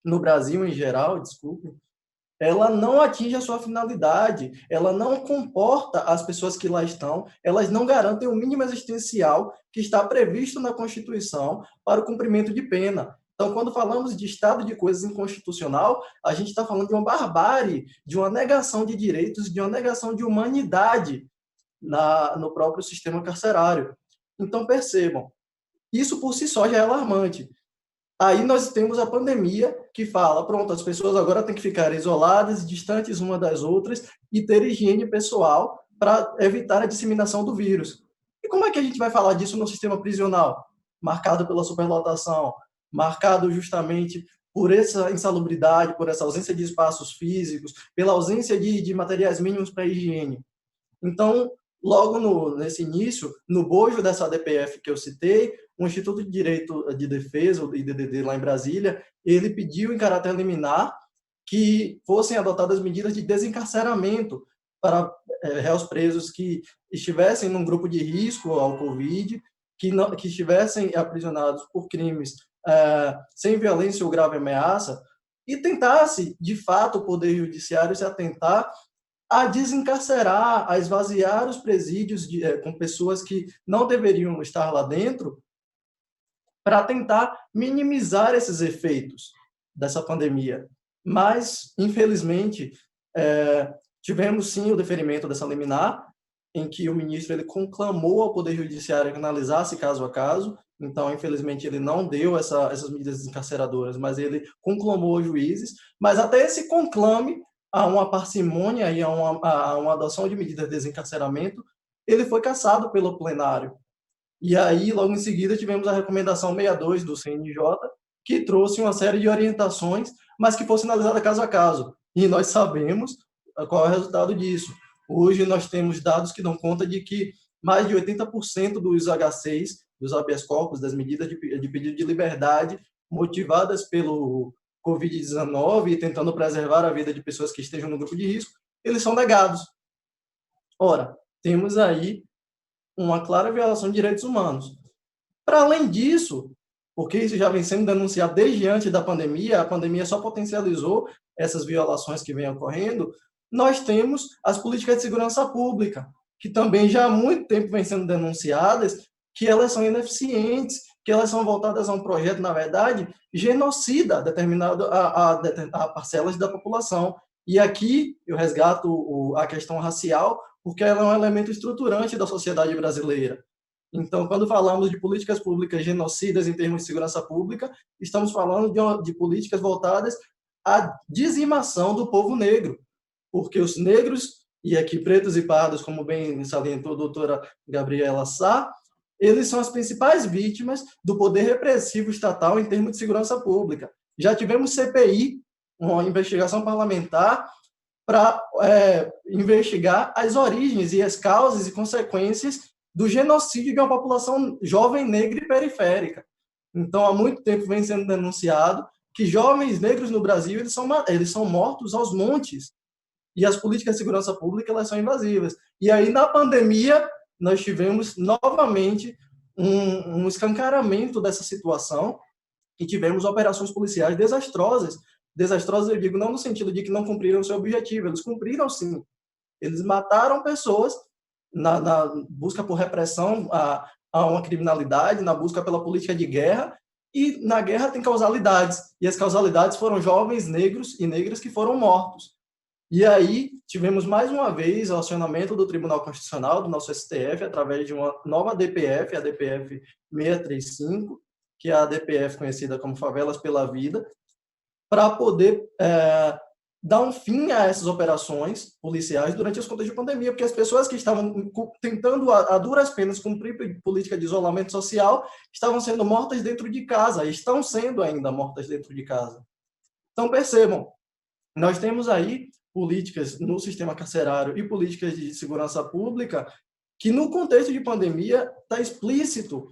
Speaker 5: no Brasil em geral, desculpe, ela não atinge a sua finalidade, ela não comporta as pessoas que lá estão, elas não garantem o mínimo existencial que está previsto na Constituição para o cumprimento de pena. Então, quando falamos de estado de coisas inconstitucional, a gente está falando de uma barbárie, de uma negação de direitos, de uma negação de humanidade no próprio sistema carcerário. Então, percebam, isso por si só já é alarmante. Aí nós temos a pandemia que fala, pronto, as pessoas agora têm que ficar isoladas, distantes uma das outras e ter higiene pessoal para evitar a disseminação do vírus. E como é que a gente vai falar disso no sistema prisional? Marcado pela superlotação, marcado justamente por essa insalubridade, por essa ausência de espaços físicos, pela ausência de materiais mínimos para higiene. Então, logo nesse início, no bojo dessa ADPF que eu citei, o Instituto de Direito de Defesa, o IDDD, lá em Brasília, ele pediu em caráter liminar que fossem adotadas medidas de desencarceramento para réus presos que estivessem num grupo de risco ao Covid, que estivessem aprisionados por crimes sem violência ou grave ameaça, e tentasse, de fato, o Poder Judiciário se atentar a desencarcerar, a esvaziar os presídios com pessoas que não deveriam estar lá dentro, para tentar minimizar esses efeitos dessa pandemia. Mas, infelizmente, tivemos sim o deferimento dessa liminar, em que o ministro ele conclamou ao Poder Judiciário que analisasse caso a caso. Então, infelizmente, ele não deu essas medidas desencarceradoras, mas ele conclamou os juízes. Mas até esse conclame, a uma parcimônia e a uma adoção de medidas de desencarceramento, ele foi cassado pelo plenário. E aí, logo em seguida, tivemos a recomendação 62 do CNJ, que trouxe uma série de orientações, mas que fosse analisada caso a caso. E nós sabemos qual é o resultado disso. Hoje nós temos dados que dão conta de que mais de 80% dos HCs, dos habeas corpus, das medidas de pedido de liberdade, motivadas pelo Covid-19 e tentando preservar a vida de pessoas que estejam no grupo de risco, eles são negados. Ora, temos aí uma clara violação de direitos humanos. Para além disso, porque isso já vem sendo denunciado desde antes da pandemia, a pandemia só potencializou essas violações que vêm ocorrendo, nós temos as políticas de segurança pública, que também já há muito tempo vêm sendo denunciadas, que elas são ineficientes, que elas são voltadas a um projeto, na verdade, genocida determinado a parcelas da população. E aqui eu resgato a questão racial, porque ela é um elemento estruturante da sociedade brasileira. Então, quando falamos de políticas públicas genocidas em termos de segurança pública, estamos falando de políticas voltadas à dizimação do povo negro, porque os negros, e aqui pretos e pardos, como bem salientou a doutora Gabriela Sá, eles são as principais vítimas do poder repressivo estatal em termos de segurança pública. Já tivemos CPI, uma investigação parlamentar, para investigar as origens e as causas e consequências do genocídio de uma população jovem, negra e periférica. Então, há muito tempo vem sendo denunciado que jovens negros no Brasil eles são mortos aos montes. E as políticas de segurança pública elas são invasivas. E aí, na pandemia, nós tivemos novamente um escancaramento dessa situação e tivemos operações policiais desastrosas. Desastrosas, eu digo, não no sentido de que não cumpriram o seu objetivo, eles cumpriram sim. Eles mataram pessoas na busca por repressão a uma criminalidade, na busca pela política de guerra, e na guerra tem causalidades, e as causalidades foram jovens negros e negras que foram mortos. E aí tivemos mais uma vez o acionamento do Tribunal Constitucional, do nosso STF, através de uma nova DPF, a DPF 635, que é a DPF conhecida como Favelas pela Vida, para poder dar um fim a essas operações policiais durante os contextos de pandemia, porque as pessoas que estavam tentando a duras penas cumprir política de isolamento social estavam sendo mortas dentro de casa, e estão sendo ainda mortas dentro de casa. Então, percebam, nós temos aí políticas no sistema carcerário e políticas de segurança pública que, no contexto de pandemia, está explícito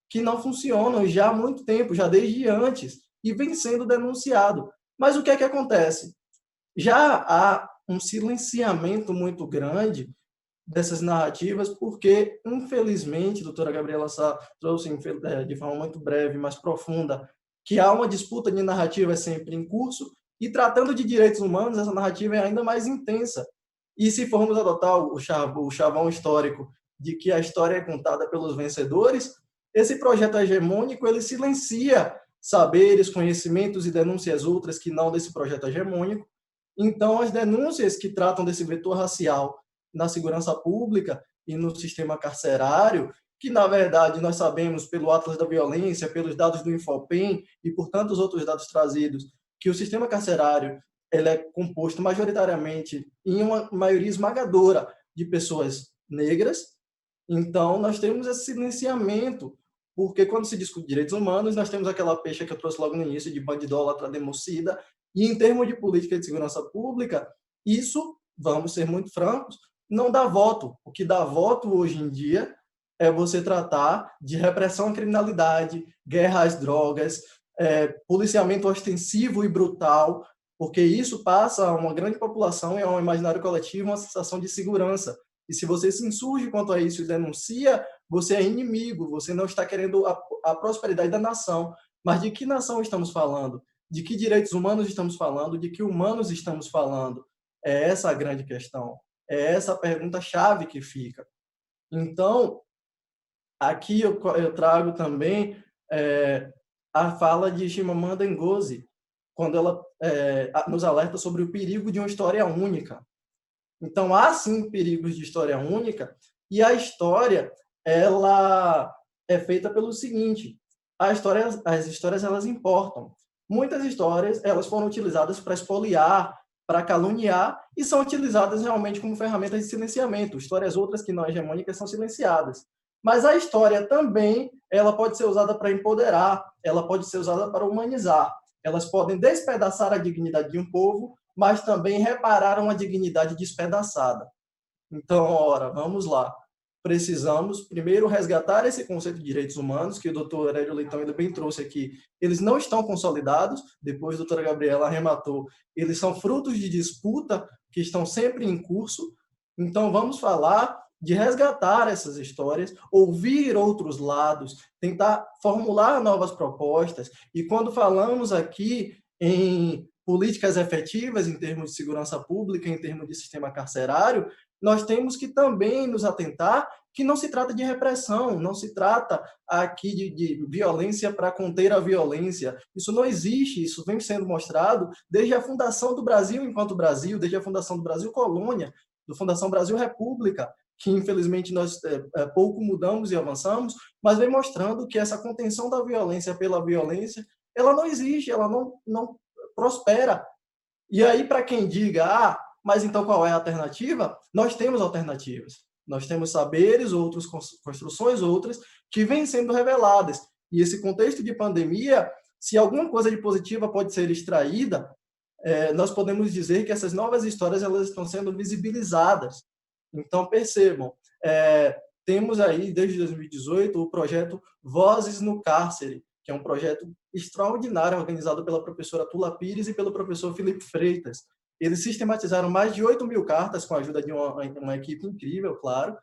Speaker 5: que não funcionam já há muito tempo, já desde antes, e vem sendo denunciado. Mas o que é que acontece? Já há um silenciamento muito grande dessas narrativas, porque, infelizmente, a doutora Gabriela Sá trouxe de forma muito breve, mas profunda, que há uma disputa de narrativas sempre em curso, e tratando de direitos humanos, essa narrativa é ainda mais intensa. E se formos adotar o chavão histórico de que a história é contada pelos vencedores, esse projeto hegemônico ele silencia saberes, conhecimentos e denúncias outras que não desse projeto hegemônico. Então, as denúncias que tratam desse vetor racial na segurança pública e no sistema carcerário, que, na verdade, nós sabemos pelo Atlas da Violência, pelos dados do Infopem e por tantos outros dados trazidos, que o sistema carcerário ele é composto majoritariamente em uma maioria esmagadora de pessoas negras. Então, nós temos esse silenciamento, porque quando se discute direitos humanos, nós temos aquela pecha que eu trouxe logo no início, de bandidólatra, democida, e em termos de política de segurança pública, isso, vamos ser muito francos, não dá voto. O que dá voto hoje em dia é você tratar de repressão à criminalidade, guerra às drogas, policiamento ostensivo e brutal, porque isso passa a uma grande população e a um imaginário coletivo uma sensação de segurança. E se você se insurge quanto a isso e denuncia, você é inimigo, você não está querendo a prosperidade da nação. Mas de que nação estamos falando? De que direitos humanos estamos falando? De que humanos estamos falando? É essa a grande questão. É essa a pergunta-chave que fica. Então, aqui eu trago também a fala de Chimamanda Ngozi, quando ela nos alerta sobre o perigo de uma história única. Então, há sim perigos de história única, e a história ela é feita pelo seguinte: as histórias elas importam. Muitas histórias elas foram utilizadas para espoliar, para caluniar, e são utilizadas realmente como ferramentas de silenciamento. Histórias outras que não hegemônicas são silenciadas. Mas a história também ela pode ser usada para empoderar, ela pode ser usada para humanizar. Elas podem despedaçar a dignidade de um povo, mas também reparar uma dignidade despedaçada. Então, ora, vamos lá. precisamos, primeiro, resgatar esse conceito de direitos humanos, que o doutor Aurélio Leitão ele bem trouxe aqui. Eles não estão consolidados, depois a doutora Gabriela arrematou, eles são frutos de disputa que estão sempre em curso. Então, vamos falar de resgatar essas histórias, ouvir outros lados, tentar formular novas propostas. E quando falamos aqui em políticas efetivas, em termos de segurança pública, em termos de sistema carcerário, nós temos que também nos atentar que não se trata de repressão, não se trata aqui de violência para conter a violência. Isso não existe, isso vem sendo mostrado desde a fundação do Brasil enquanto Brasil, desde a fundação do Brasil Colônia, da Fundação Brasil República, que infelizmente nós pouco mudamos e avançamos, mas vem mostrando que essa contenção da violência pela violência, ela não existe, ela não prospera. E aí, para quem diga, mas então qual é a alternativa? Nós temos alternativas. Nós temos saberes, outras construções, outras, que vêm sendo reveladas. E esse contexto de pandemia, se alguma coisa de positiva pode ser extraída, nós podemos dizer que essas novas histórias elas estão sendo visibilizadas. Então, percebam, temos aí, desde 2018, o projeto Vozes no Cárcere, que é um projeto extraordinário, organizado pela professora Tula Pires e pelo professor Felipe Freitas. Eles sistematizaram mais de 8.000 cartas com a ajuda de uma equipe incrível, claro,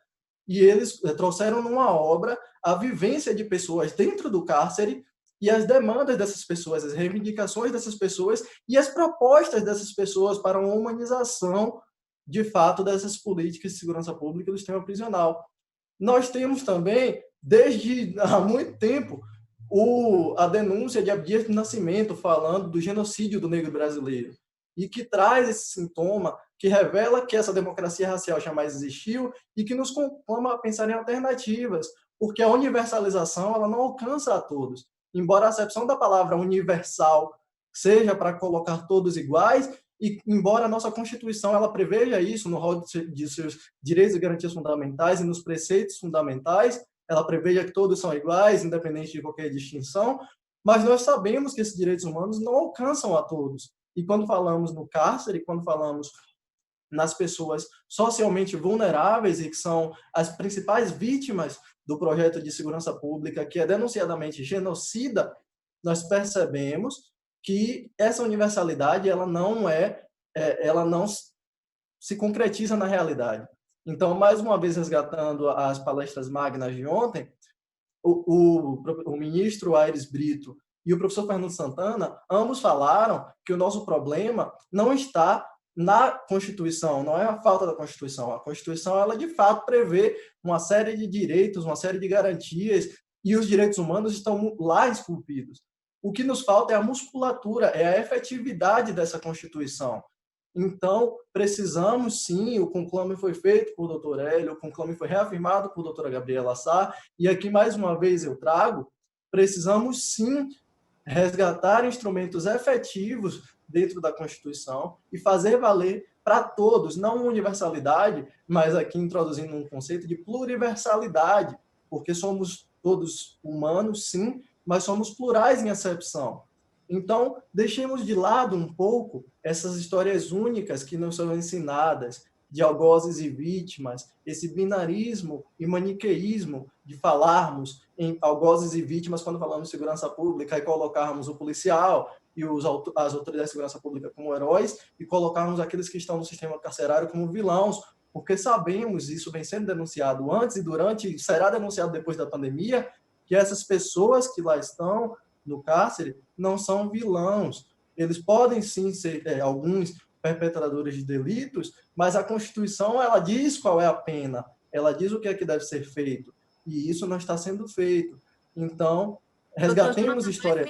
Speaker 5: e eles trouxeram numa obra a vivência de pessoas dentro do cárcere e as demandas dessas pessoas, as reivindicações dessas pessoas e as propostas dessas pessoas para uma humanização, de fato, dessas políticas de segurança pública do sistema prisional. Nós temos também, desde há muito tempo, a denúncia de Abdias do Nascimento falando do genocídio do negro brasileiro, e que traz esse sintoma, que revela que essa democracia racial jamais existiu e que nos conclama a pensar em alternativas, porque a universalização ela não alcança a todos. Embora a acepção da palavra universal seja para colocar todos iguais, e embora a nossa Constituição ela preveja isso no rol de seus direitos e garantias fundamentais e nos preceitos fundamentais, ela preveja que todos são iguais, independente de qualquer distinção, mas nós sabemos que esses direitos humanos não alcançam a todos. E quando falamos no cárcere, quando falamos nas pessoas socialmente vulneráveis e que são as principais vítimas do projeto de segurança pública, que é denunciadamente genocida, nós percebemos que essa universalidade ela não se concretiza na realidade. Então, mais uma vez, resgatando as palestras magnas de ontem, o ministro Aires Brito e o professor Fernando Santana, ambos falaram que o nosso problema não está na Constituição, não é a falta da Constituição. A Constituição, ela de fato prevê uma série de direitos, uma série de garantias, e os direitos humanos estão lá esculpidos. O que nos falta é a musculatura, é a efetividade dessa Constituição. Então, precisamos sim, o conclame foi feito por doutor Hélio, o conclame foi reafirmado por doutora Gabriela Sá, e aqui mais uma vez eu trago, precisamos sim resgatar instrumentos efetivos dentro da Constituição e fazer valer para todos, não universalidade, mas aqui introduzindo um conceito de pluriversalidade, porque somos todos humanos, sim, mas somos plurais em acepção. Então, deixemos de lado um pouco essas histórias únicas que não são ensinadas, de algozes e vítimas, esse binarismo e maniqueísmo de falarmos em algozes e vítimas quando falamos de segurança pública e colocarmos o policial e as autoridades de segurança pública como heróis e colocarmos aqueles que estão no sistema carcerário como vilões, porque sabemos, isso vem sendo denunciado antes e durante, e será denunciado depois da pandemia, que essas pessoas que lá estão no cárcere não são vilões. Eles podem sim ser alguns perpetradores de delitos, mas a Constituição ela diz qual é a pena, ela diz o que é que deve ser feito, e isso não está sendo feito. Então, resgatemos história.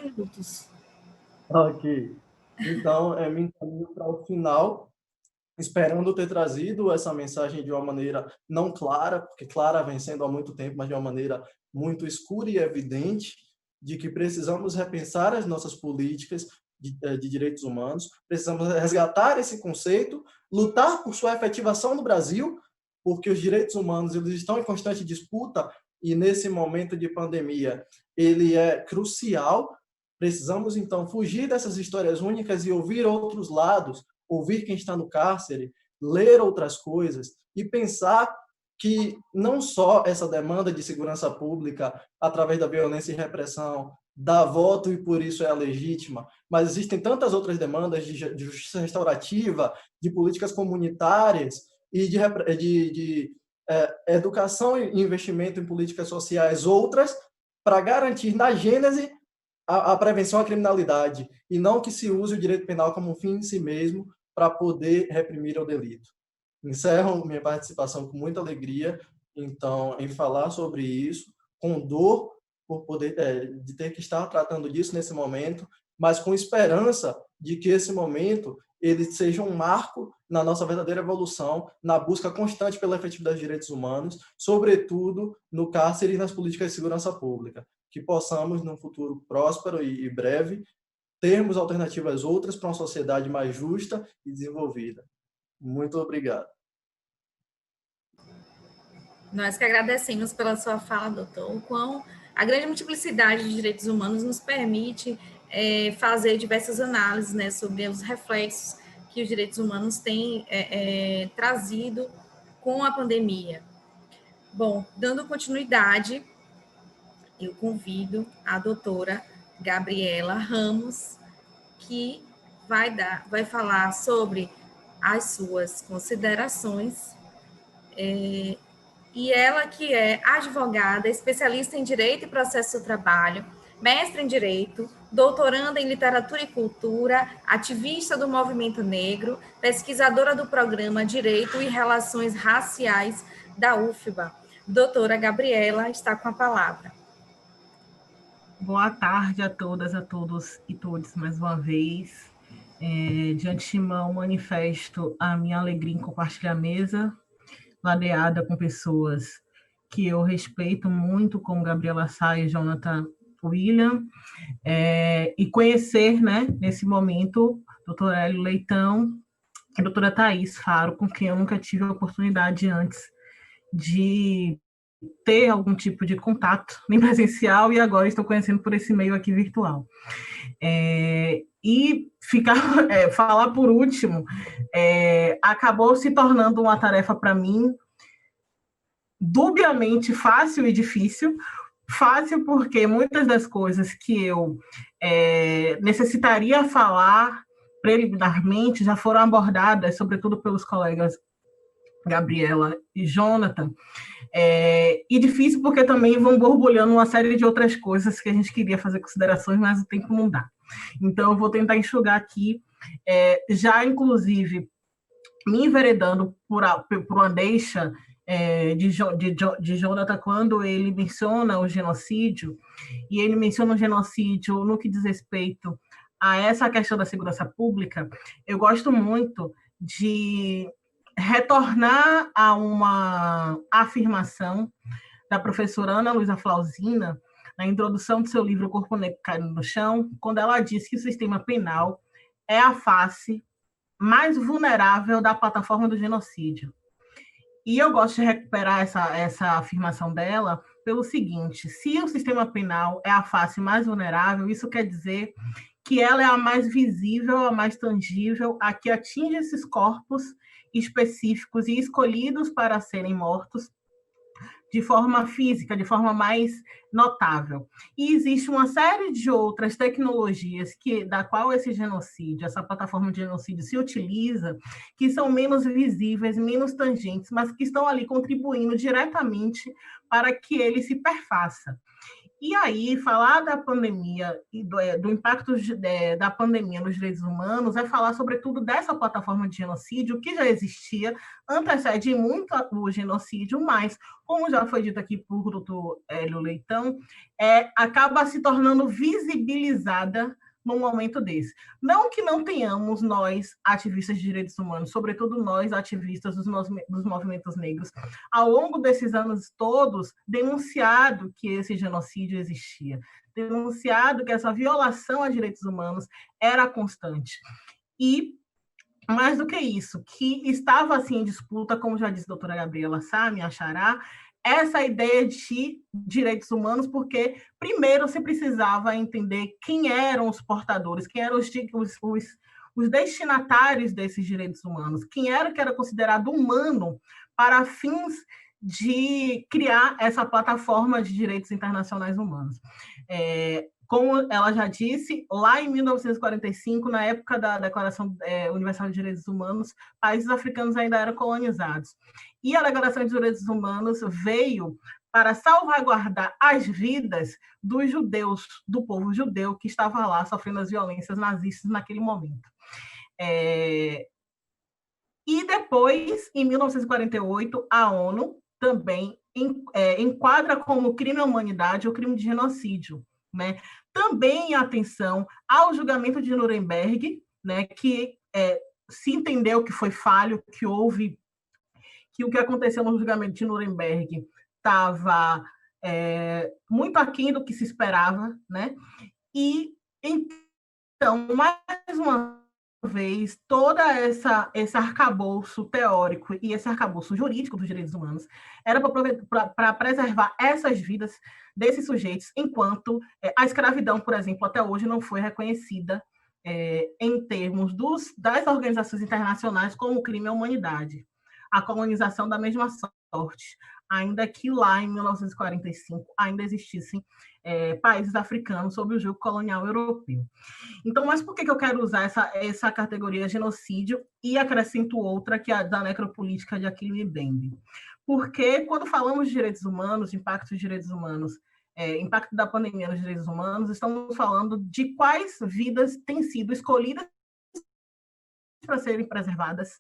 Speaker 5: Ok. Então, me encaminho para o final, esperando ter trazido essa mensagem de uma maneira não clara, porque clara vem sendo há muito tempo, mas de uma maneira muito escura e evidente, de que precisamos repensar as nossas políticas de direitos humanos, precisamos resgatar esse conceito, lutar por sua efetivação no Brasil, porque os direitos humanos eles estão em constante disputa e nesse momento de pandemia ele é crucial. Precisamos, então, fugir dessas histórias únicas e ouvir outros lados, ouvir quem está no cárcere, ler outras coisas e pensar que não só essa demanda de segurança pública através da violência e repressão dá voto e por isso é legítima, mas existem tantas outras demandas de justiça restaurativa, de políticas comunitárias e de educação e investimento em políticas sociais outras para garantir na gênese a prevenção à criminalidade e não que se use o direito penal como um fim em si mesmo para poder reprimir o delito. Encerro minha participação com muita alegria, então, em falar sobre isso, com dor por poder de ter que estar tratando disso nesse momento, mas com esperança de que esse momento ele seja um marco na nossa verdadeira evolução, na busca constante pela efetividade dos direitos humanos, sobretudo no cárcere e nas políticas de segurança pública, que possamos, num futuro próspero e breve, termos alternativas outras para uma sociedade mais justa e desenvolvida. Muito obrigado.
Speaker 2: Nós que agradecemos pela sua fala, doutor, o quão a grande multiplicidade de direitos humanos nos permite fazer diversas análises, né, sobre os reflexos que os direitos humanos têm trazido com a pandemia. Bom, dando continuidade, eu convido a doutora Gabriela Ramos, que vai falar sobre as suas considerações, e ela que é advogada, especialista em Direito e Processo do Trabalho, mestre em Direito, doutoranda em Literatura e Cultura, ativista do movimento negro, pesquisadora do programa Direito e Relações Raciais da UFBA. Doutora Gabriela está com a palavra.
Speaker 6: Boa tarde a todas, a todos e todos mais uma vez. De antemão, manifesto a minha alegria em compartilhar a mesa, ladeada com pessoas que eu respeito muito, como Gabriela Sá e Jonathan William, e conhecer, né, nesse momento, doutor Hélio Leitão e a doutora Thaís Faro, com quem eu nunca tive a oportunidade antes de ter algum tipo de contato, nem presencial, e agora estou conhecendo por esse meio aqui virtual. E falar por último, acabou se tornando uma tarefa para mim dubiamente fácil e difícil. Fácil porque muitas das coisas que eu necessitaria falar preliminarmente já foram abordadas, sobretudo pelos colegas Gabriela e Jonathan, e difícil porque também vão borbulhando uma série de outras coisas que a gente queria fazer considerações, mas o tempo não dá. Então, eu vou tentar enxugar aqui, já inclusive me enveredando por uma deixa de Jonathan, quando ele menciona o genocídio, e ele menciona o genocídio no que diz respeito a essa questão da segurança pública. Eu gosto muito de retornar a uma afirmação da professora Ana Luísa Flausina, na introdução do seu livro Corpo Negro Caindo no Chão, quando ela diz que o sistema penal é a face mais vulnerável da plataforma do genocídio. E eu gosto de recuperar essa afirmação dela pelo seguinte: se o sistema penal é a face mais vulnerável, isso quer dizer que ela é a mais visível, a mais tangível, a que atinge esses corpos específicos e escolhidos para serem mortos de forma física, de forma mais notável. E existe uma série de outras tecnologias da qual esse genocídio, essa plataforma de genocídio se utiliza, que são menos visíveis, menos tangentes, mas que estão ali contribuindo diretamente para que ele se perfaça. E aí, falar da pandemia e do impacto da pandemia nos direitos humanos é falar, sobretudo, dessa plataforma de genocídio que já existia, antecede muito o genocídio, mas, como já foi dito aqui por doutor Hélio Leitão, acaba se tornando visibilizada num momento desse. Não que não tenhamos nós, ativistas de direitos humanos, sobretudo nós, ativistas dos movimentos negros, ao longo desses anos todos, denunciado que esse genocídio existia, denunciado que essa violação a direitos humanos era constante. E, mais do que isso, que estava assim em disputa, como já disse a doutora Gabriela Sá, minha xará, essa ideia de direitos humanos, porque, primeiro, se precisava entender quem eram os portadores, quem eram os destinatários desses direitos humanos, quem era que era considerado humano para fins de criar essa plataforma de direitos internacionais humanos. Como ela já disse, lá em 1945, na época da Declaração Universal de Direitos Humanos, países africanos ainda eram colonizados. E a Declaração de Direitos Humanos veio para salvaguardar as vidas dos judeus, do povo judeu que estava lá sofrendo as violências nazistas naquele momento. E depois, em 1948, a ONU também enquadra como crime à humanidade o crime de genocídio, né? Também atenção ao julgamento de Nuremberg, né, que se entendeu que foi falho, que o que aconteceu no julgamento de Nuremberg estava muito aquém do que se esperava, né? E então, mais uma vez, todo esse arcabouço teórico e esse arcabouço jurídico dos direitos humanos era para preservar essas vidas desses sujeitos, enquanto a escravidão, por exemplo, até hoje não foi reconhecida em termos das organizações internacionais como crime à humanidade. A colonização da mesma sorte, ainda que lá em 1945 ainda existissem países africanos sob o jugo colonial europeu. Então, mas por que eu quero usar essa categoria genocídio e acrescento outra, que é a da necropolítica de Achille Mbembe? Porque quando falamos de direitos humanos, de impacto dos direitos humanos, impacto da pandemia nos direitos humanos, estamos falando de quais vidas têm sido escolhidas para serem preservadas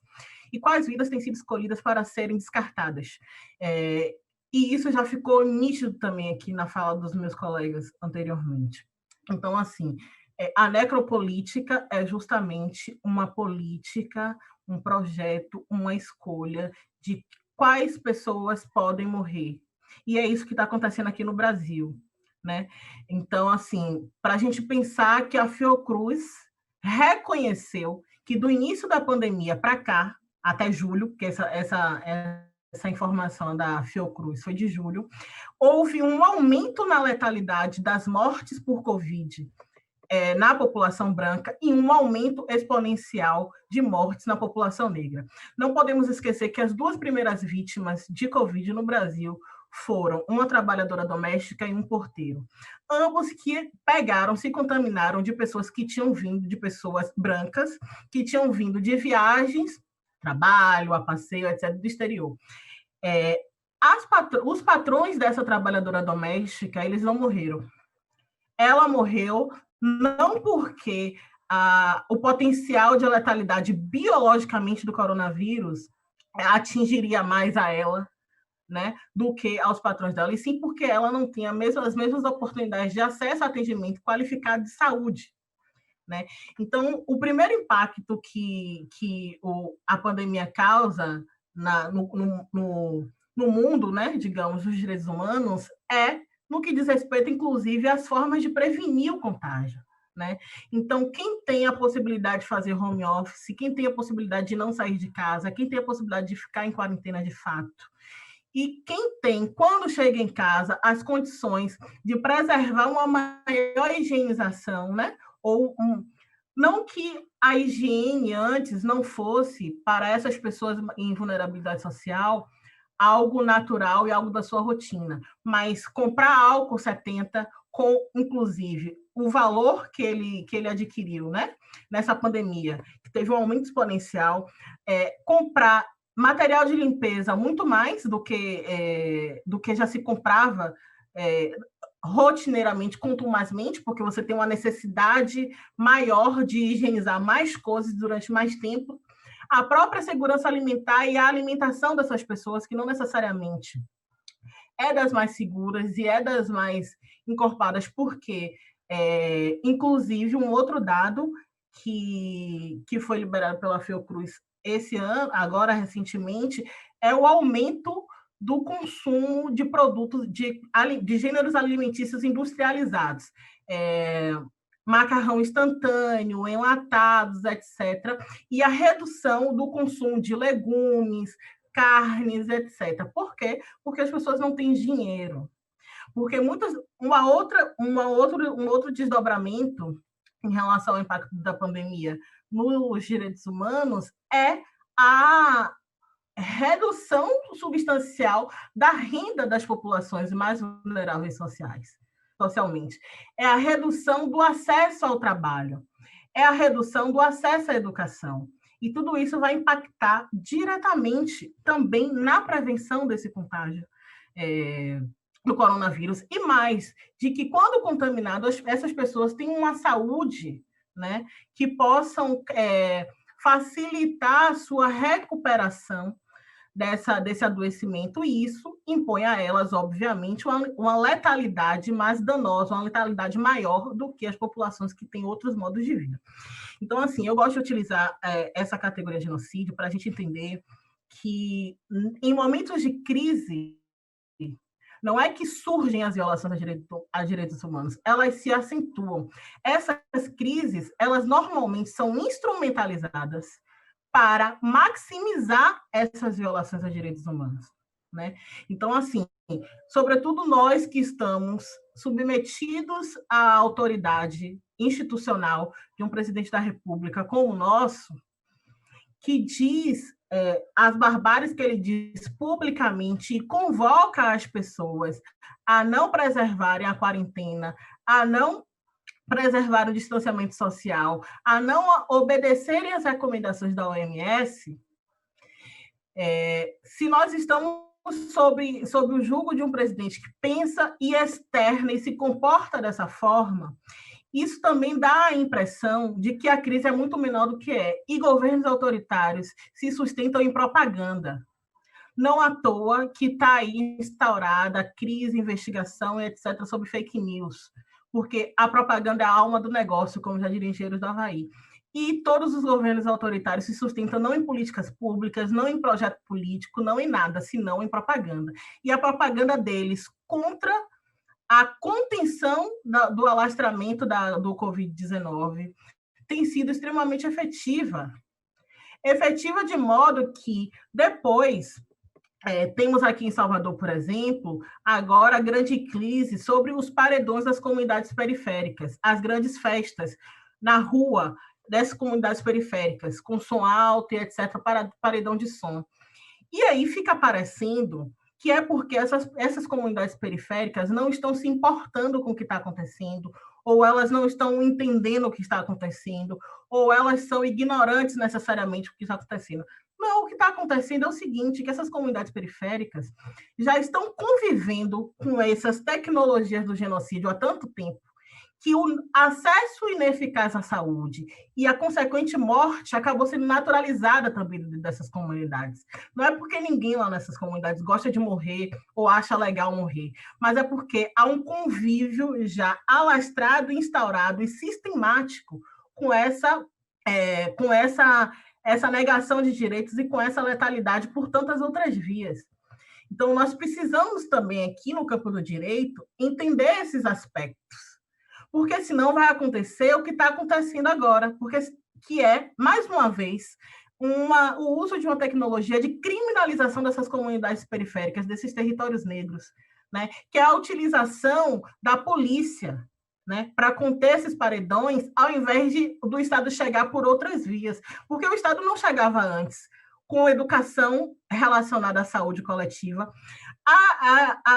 Speaker 6: e quais vidas têm sido escolhidas para serem descartadas. E isso já ficou nítido também aqui na fala dos meus colegas anteriormente. Então, assim, a necropolítica é justamente uma política, um projeto, uma escolha de quais pessoas podem morrer. E é isso que está acontecendo aqui no Brasil, né? Então, assim, para a gente pensar que a Fiocruz reconheceu que do início da pandemia para cá, até julho, que essa informação da Fiocruz foi de julho, houve um aumento na letalidade das mortes por Covid na população branca e um aumento exponencial de mortes na população negra. Não podemos esquecer que as duas primeiras vítimas de Covid no Brasil foram uma trabalhadora doméstica e um porteiro. Ambos que se contaminaram de pessoas que tinham vindo, de pessoas brancas, que tinham vindo de viagens, trabalho, a passeio, etc., do exterior. Os patrões dessa trabalhadora doméstica, eles não morreram. Ela morreu não porque o potencial de letalidade biologicamente do coronavírus atingiria mais a ela, né, do que aos patrões dela, e sim porque ela não tinha as mesmas oportunidades de acesso a atendimento qualificado de saúde, né? Então, o primeiro impacto que a pandemia causa no mundo, né, digamos, dos direitos humanos, no que diz respeito, inclusive, às formas de prevenir o contágio, né? Então, quem tem a possibilidade de fazer home office, quem tem a possibilidade de não sair de casa, quem tem a possibilidade de ficar em quarentena de fato, e quem tem, quando chega em casa, as condições de preservar uma maior higienização, né? Não que a higiene antes não fosse, para essas pessoas em vulnerabilidade social, algo natural e algo da sua rotina, mas comprar álcool 70 com, inclusive, o valor que ele adquiriu, né, nessa pandemia, que teve um aumento exponencial, comprar material de limpeza muito mais do que já se comprava rotineiramente, contumazmente, porque você tem uma necessidade maior de higienizar mais coisas durante mais tempo, a própria segurança alimentar e a alimentação dessas pessoas, que não necessariamente é das mais seguras e é das mais encorpadas, porque, inclusive, um outro dado que foi liberado pela Fiocruz esse ano, agora recentemente, é o aumento do consumo de produtos de gêneros alimentícios industrializados, macarrão instantâneo, enlatados, etc., e a redução do consumo de legumes, carnes, etc. Por quê? Porque as pessoas não têm dinheiro. Porque um outro desdobramento em relação ao impacto da pandemia nos direitos humanos é redução substancial da renda das populações mais vulneráveis socialmente. É a redução do acesso ao trabalho, é a redução do acesso à educação. E tudo isso vai impactar diretamente também na prevenção desse contágio do coronavírus. E mais, de que quando contaminadas, essas pessoas têm uma saúde, né, que possam facilitar a sua recuperação desse adoecimento, e isso impõe a elas, obviamente, uma letalidade mais danosa, uma letalidade maior do que as populações que têm outros modos de vida. Então, assim, eu gosto de utilizar essa categoria de genocídio para a gente entender que, em momentos de crise, não é que surgem as violações a direitos humanos, elas se acentuam. Essas crises, elas normalmente são instrumentalizadas para maximizar essas violações a direitos humanos, né? Então, assim, sobretudo nós que estamos submetidos à autoridade institucional de um presidente da República como o nosso, que diz as barbáries que ele diz publicamente e convoca as pessoas a não preservarem a quarentena, a não preservar o distanciamento social, a não obedecerem às recomendações da OMS, se nós estamos sob o jugo de um presidente que pensa e externa e se comporta dessa forma, isso também dá a impressão de que a crise é muito menor do que é, e governos autoritários se sustentam em propaganda. Não à toa que está aí instaurada a crise, investigação, etc., sobre fake news, porque a propaganda é a alma do negócio, como já diriam engenheiros do Havaí. E todos os governos autoritários se sustentam não em políticas públicas, não em projeto político, não em nada, senão em propaganda. E a propaganda deles contra a contenção do alastramento do Covid-19 tem sido extremamente efetiva. Efetiva de modo que, depois, temos aqui em Salvador, por exemplo, agora a grande crise sobre os paredões das comunidades periféricas, as grandes festas na rua dessas comunidades periféricas, com som alto e etc., paredão de som. E aí fica parecendo que é porque essas comunidades periféricas não estão se importando com o que está acontecendo, ou elas não estão entendendo o que está acontecendo, ou elas são ignorantes necessariamente do que está acontecendo. Não, o que está acontecendo é o seguinte, que essas comunidades periféricas já estão convivendo com essas tecnologias do genocídio há tanto tempo, que o acesso ineficaz à saúde e a consequente morte acabou sendo naturalizada também dessas comunidades. Não é porque ninguém lá nessas comunidades gosta de morrer ou acha legal morrer, mas é porque há um convívio já alastrado, instaurado e sistemático com essa negação de direitos e com essa letalidade por tantas outras vias. Então, nós precisamos também aqui no campo do direito entender esses aspectos, porque senão vai acontecer o que está acontecendo agora, que é, mais uma vez, o uso de uma tecnologia de criminalização dessas comunidades periféricas, desses territórios negros, né? Que é a utilização da polícia, né, para conter esses paredões, ao invés do Estado chegar por outras vias, porque o Estado não chegava antes com educação relacionada à saúde coletiva.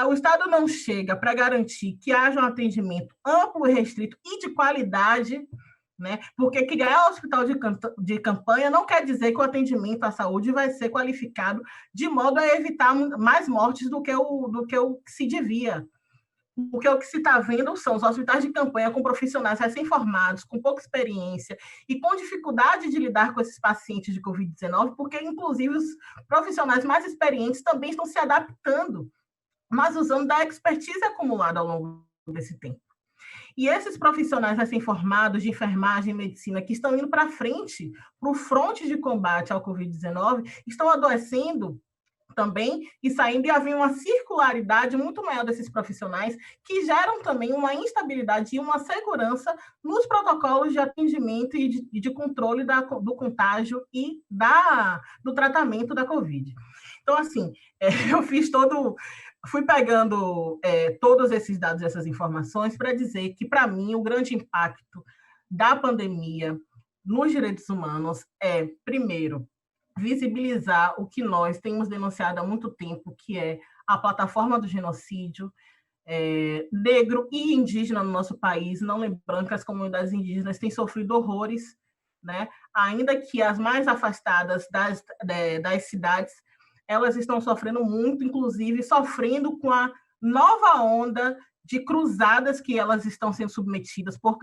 Speaker 6: O Estado não chega para garantir que haja um atendimento amplo e restrito e de qualidade, né? Porque criar hospital de campanha não quer dizer que o atendimento à saúde vai ser qualificado de modo a evitar mais mortes do que o que se devia. Porque o que se está vendo são os hospitais de campanha com profissionais recém-formados, com pouca experiência e com dificuldade de lidar com esses pacientes de Covid-19, porque, inclusive, os profissionais mais experientes também estão se adaptando, mas usando da expertise acumulada ao longo desse tempo. E esses profissionais recém-formados de enfermagem e medicina que estão indo para frente, para o fronte de combate ao Covid-19, estão adoecendo também e saindo, e havia uma circularidade muito maior desses profissionais que geram também uma instabilidade e uma segurança nos protocolos de atendimento e de controle do contágio e do tratamento da Covid. Então, assim, eu fui pegando todos esses dados, essas informações, para dizer que, para mim, o grande impacto da pandemia nos direitos humanos é, primeiro, visibilizar o que nós temos denunciado há muito tempo, que é a plataforma do genocídio negro e indígena no nosso país. Não lembrando que as comunidades indígenas têm sofrido horrores, né? Ainda que as mais afastadas das cidades, elas estão sofrendo muito, inclusive sofrendo com a nova onda de cruzadas que elas estão sendo submetidas por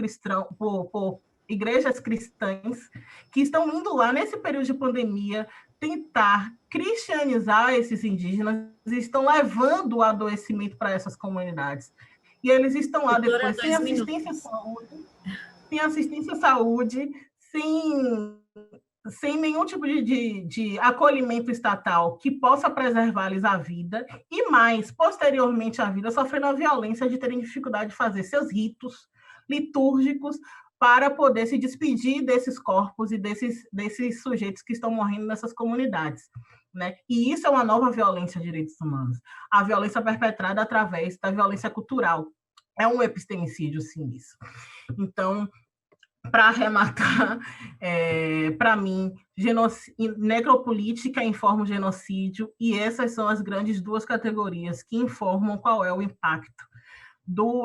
Speaker 6: igrejas cristãs, que estão indo lá, nesse período de pandemia, tentar cristianizar esses indígenas e estão levando o adoecimento para essas comunidades. E eles estão lá depois sem assistência à saúde, sem nenhum tipo de acolhimento estatal que possa preservar-lhes a vida, e mais, posteriormente à vida, sofrendo a violência de terem dificuldade de fazer seus ritos litúrgicos para poder se despedir desses corpos e desses sujeitos que estão morrendo nessas comunidades, né? E isso é uma nova violência de direitos humanos. A violência perpetrada através da violência cultural. É um epistemicídio, sim, isso. Então, para arrematar, para mim, necropolítica informa o genocídio, e essas são as grandes duas categorias que informam qual é o impacto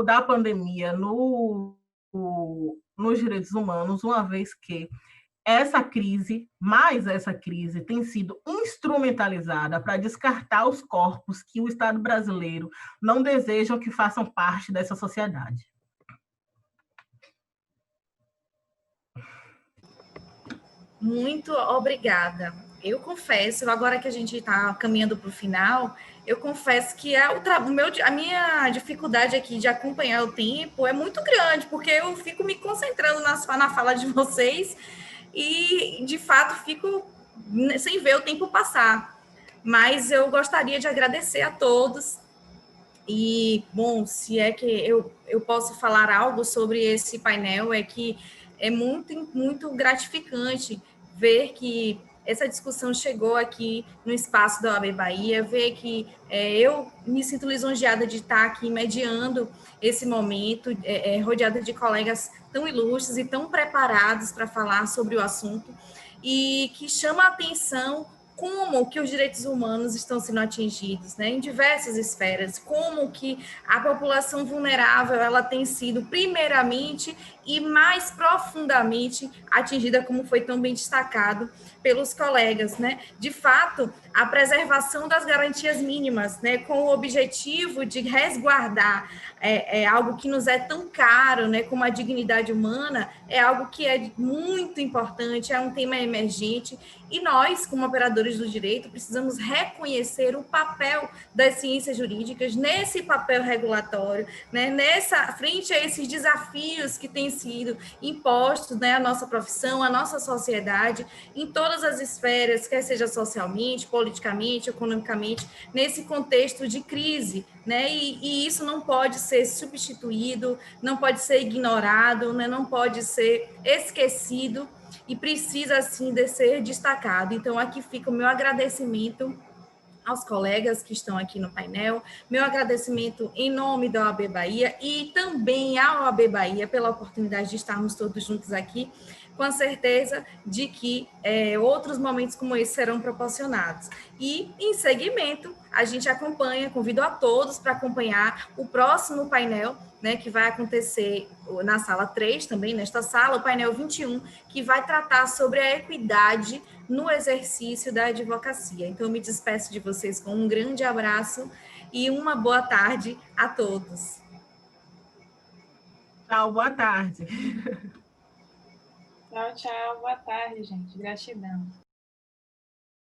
Speaker 6: da pandemia nos direitos humanos, uma vez que essa crise tem sido instrumentalizada para descartar os corpos que o Estado brasileiro não deseja que façam parte dessa sociedade.
Speaker 2: Muito obrigada. Eu confesso, agora que a gente está caminhando para o final, eu confesso que a minha dificuldade aqui de acompanhar o tempo é muito grande, porque eu fico me concentrando na fala de vocês e, de fato, fico sem ver o tempo passar. Mas eu gostaria de agradecer a todos. E, bom, se é que eu posso falar algo sobre esse painel, é que é muito, muito gratificante ver que essa discussão chegou aqui no espaço da OAB Bahia, ver que eu me sinto lisonjeada de estar aqui mediando esse momento, rodeada de colegas tão ilustres e tão preparados para falar sobre o assunto, e que chama a atenção como que os direitos humanos estão sendo atingidos, né, em diversas esferas, como que a população vulnerável ela tem sido primeiramente e mais profundamente atingida, como foi tão bem destacado pelos colegas, né? De fato, a preservação das garantias mínimas, né, com o objetivo de resguardar algo que nos é tão caro, né, como a dignidade humana, é algo que é muito importante, é um tema emergente, e nós, como operadores do direito, precisamos reconhecer o papel das ciências jurídicas nesse papel regulatório, né, frente a esses desafios que têm sido impostos, né, à nossa profissão, à nossa sociedade, em todas as esferas, quer seja socialmente, politicamente, economicamente, nesse contexto de crise, né, e isso não pode ser substituído, não pode ser ignorado, né, não pode ser esquecido, e precisa, assim, de ser destacado. Então, aqui fica o meu agradecimento aos colegas que estão aqui no painel, meu agradecimento em nome da OAB Bahia e também à OAB Bahia pela oportunidade de estarmos todos juntos aqui, com a certeza de que outros momentos como esse serão proporcionados. E, em seguimento, a gente acompanha, convido a todos para acompanhar o próximo painel, né, que vai acontecer na sala 3, também nesta sala, o painel 21, que vai tratar sobre a equidade no exercício da advocacia. Então, eu me despeço de vocês com um grande abraço e uma boa tarde a todos.
Speaker 6: Tchau, boa tarde.
Speaker 4: Tchau, tchau. Boa tarde, gente. Gratidão.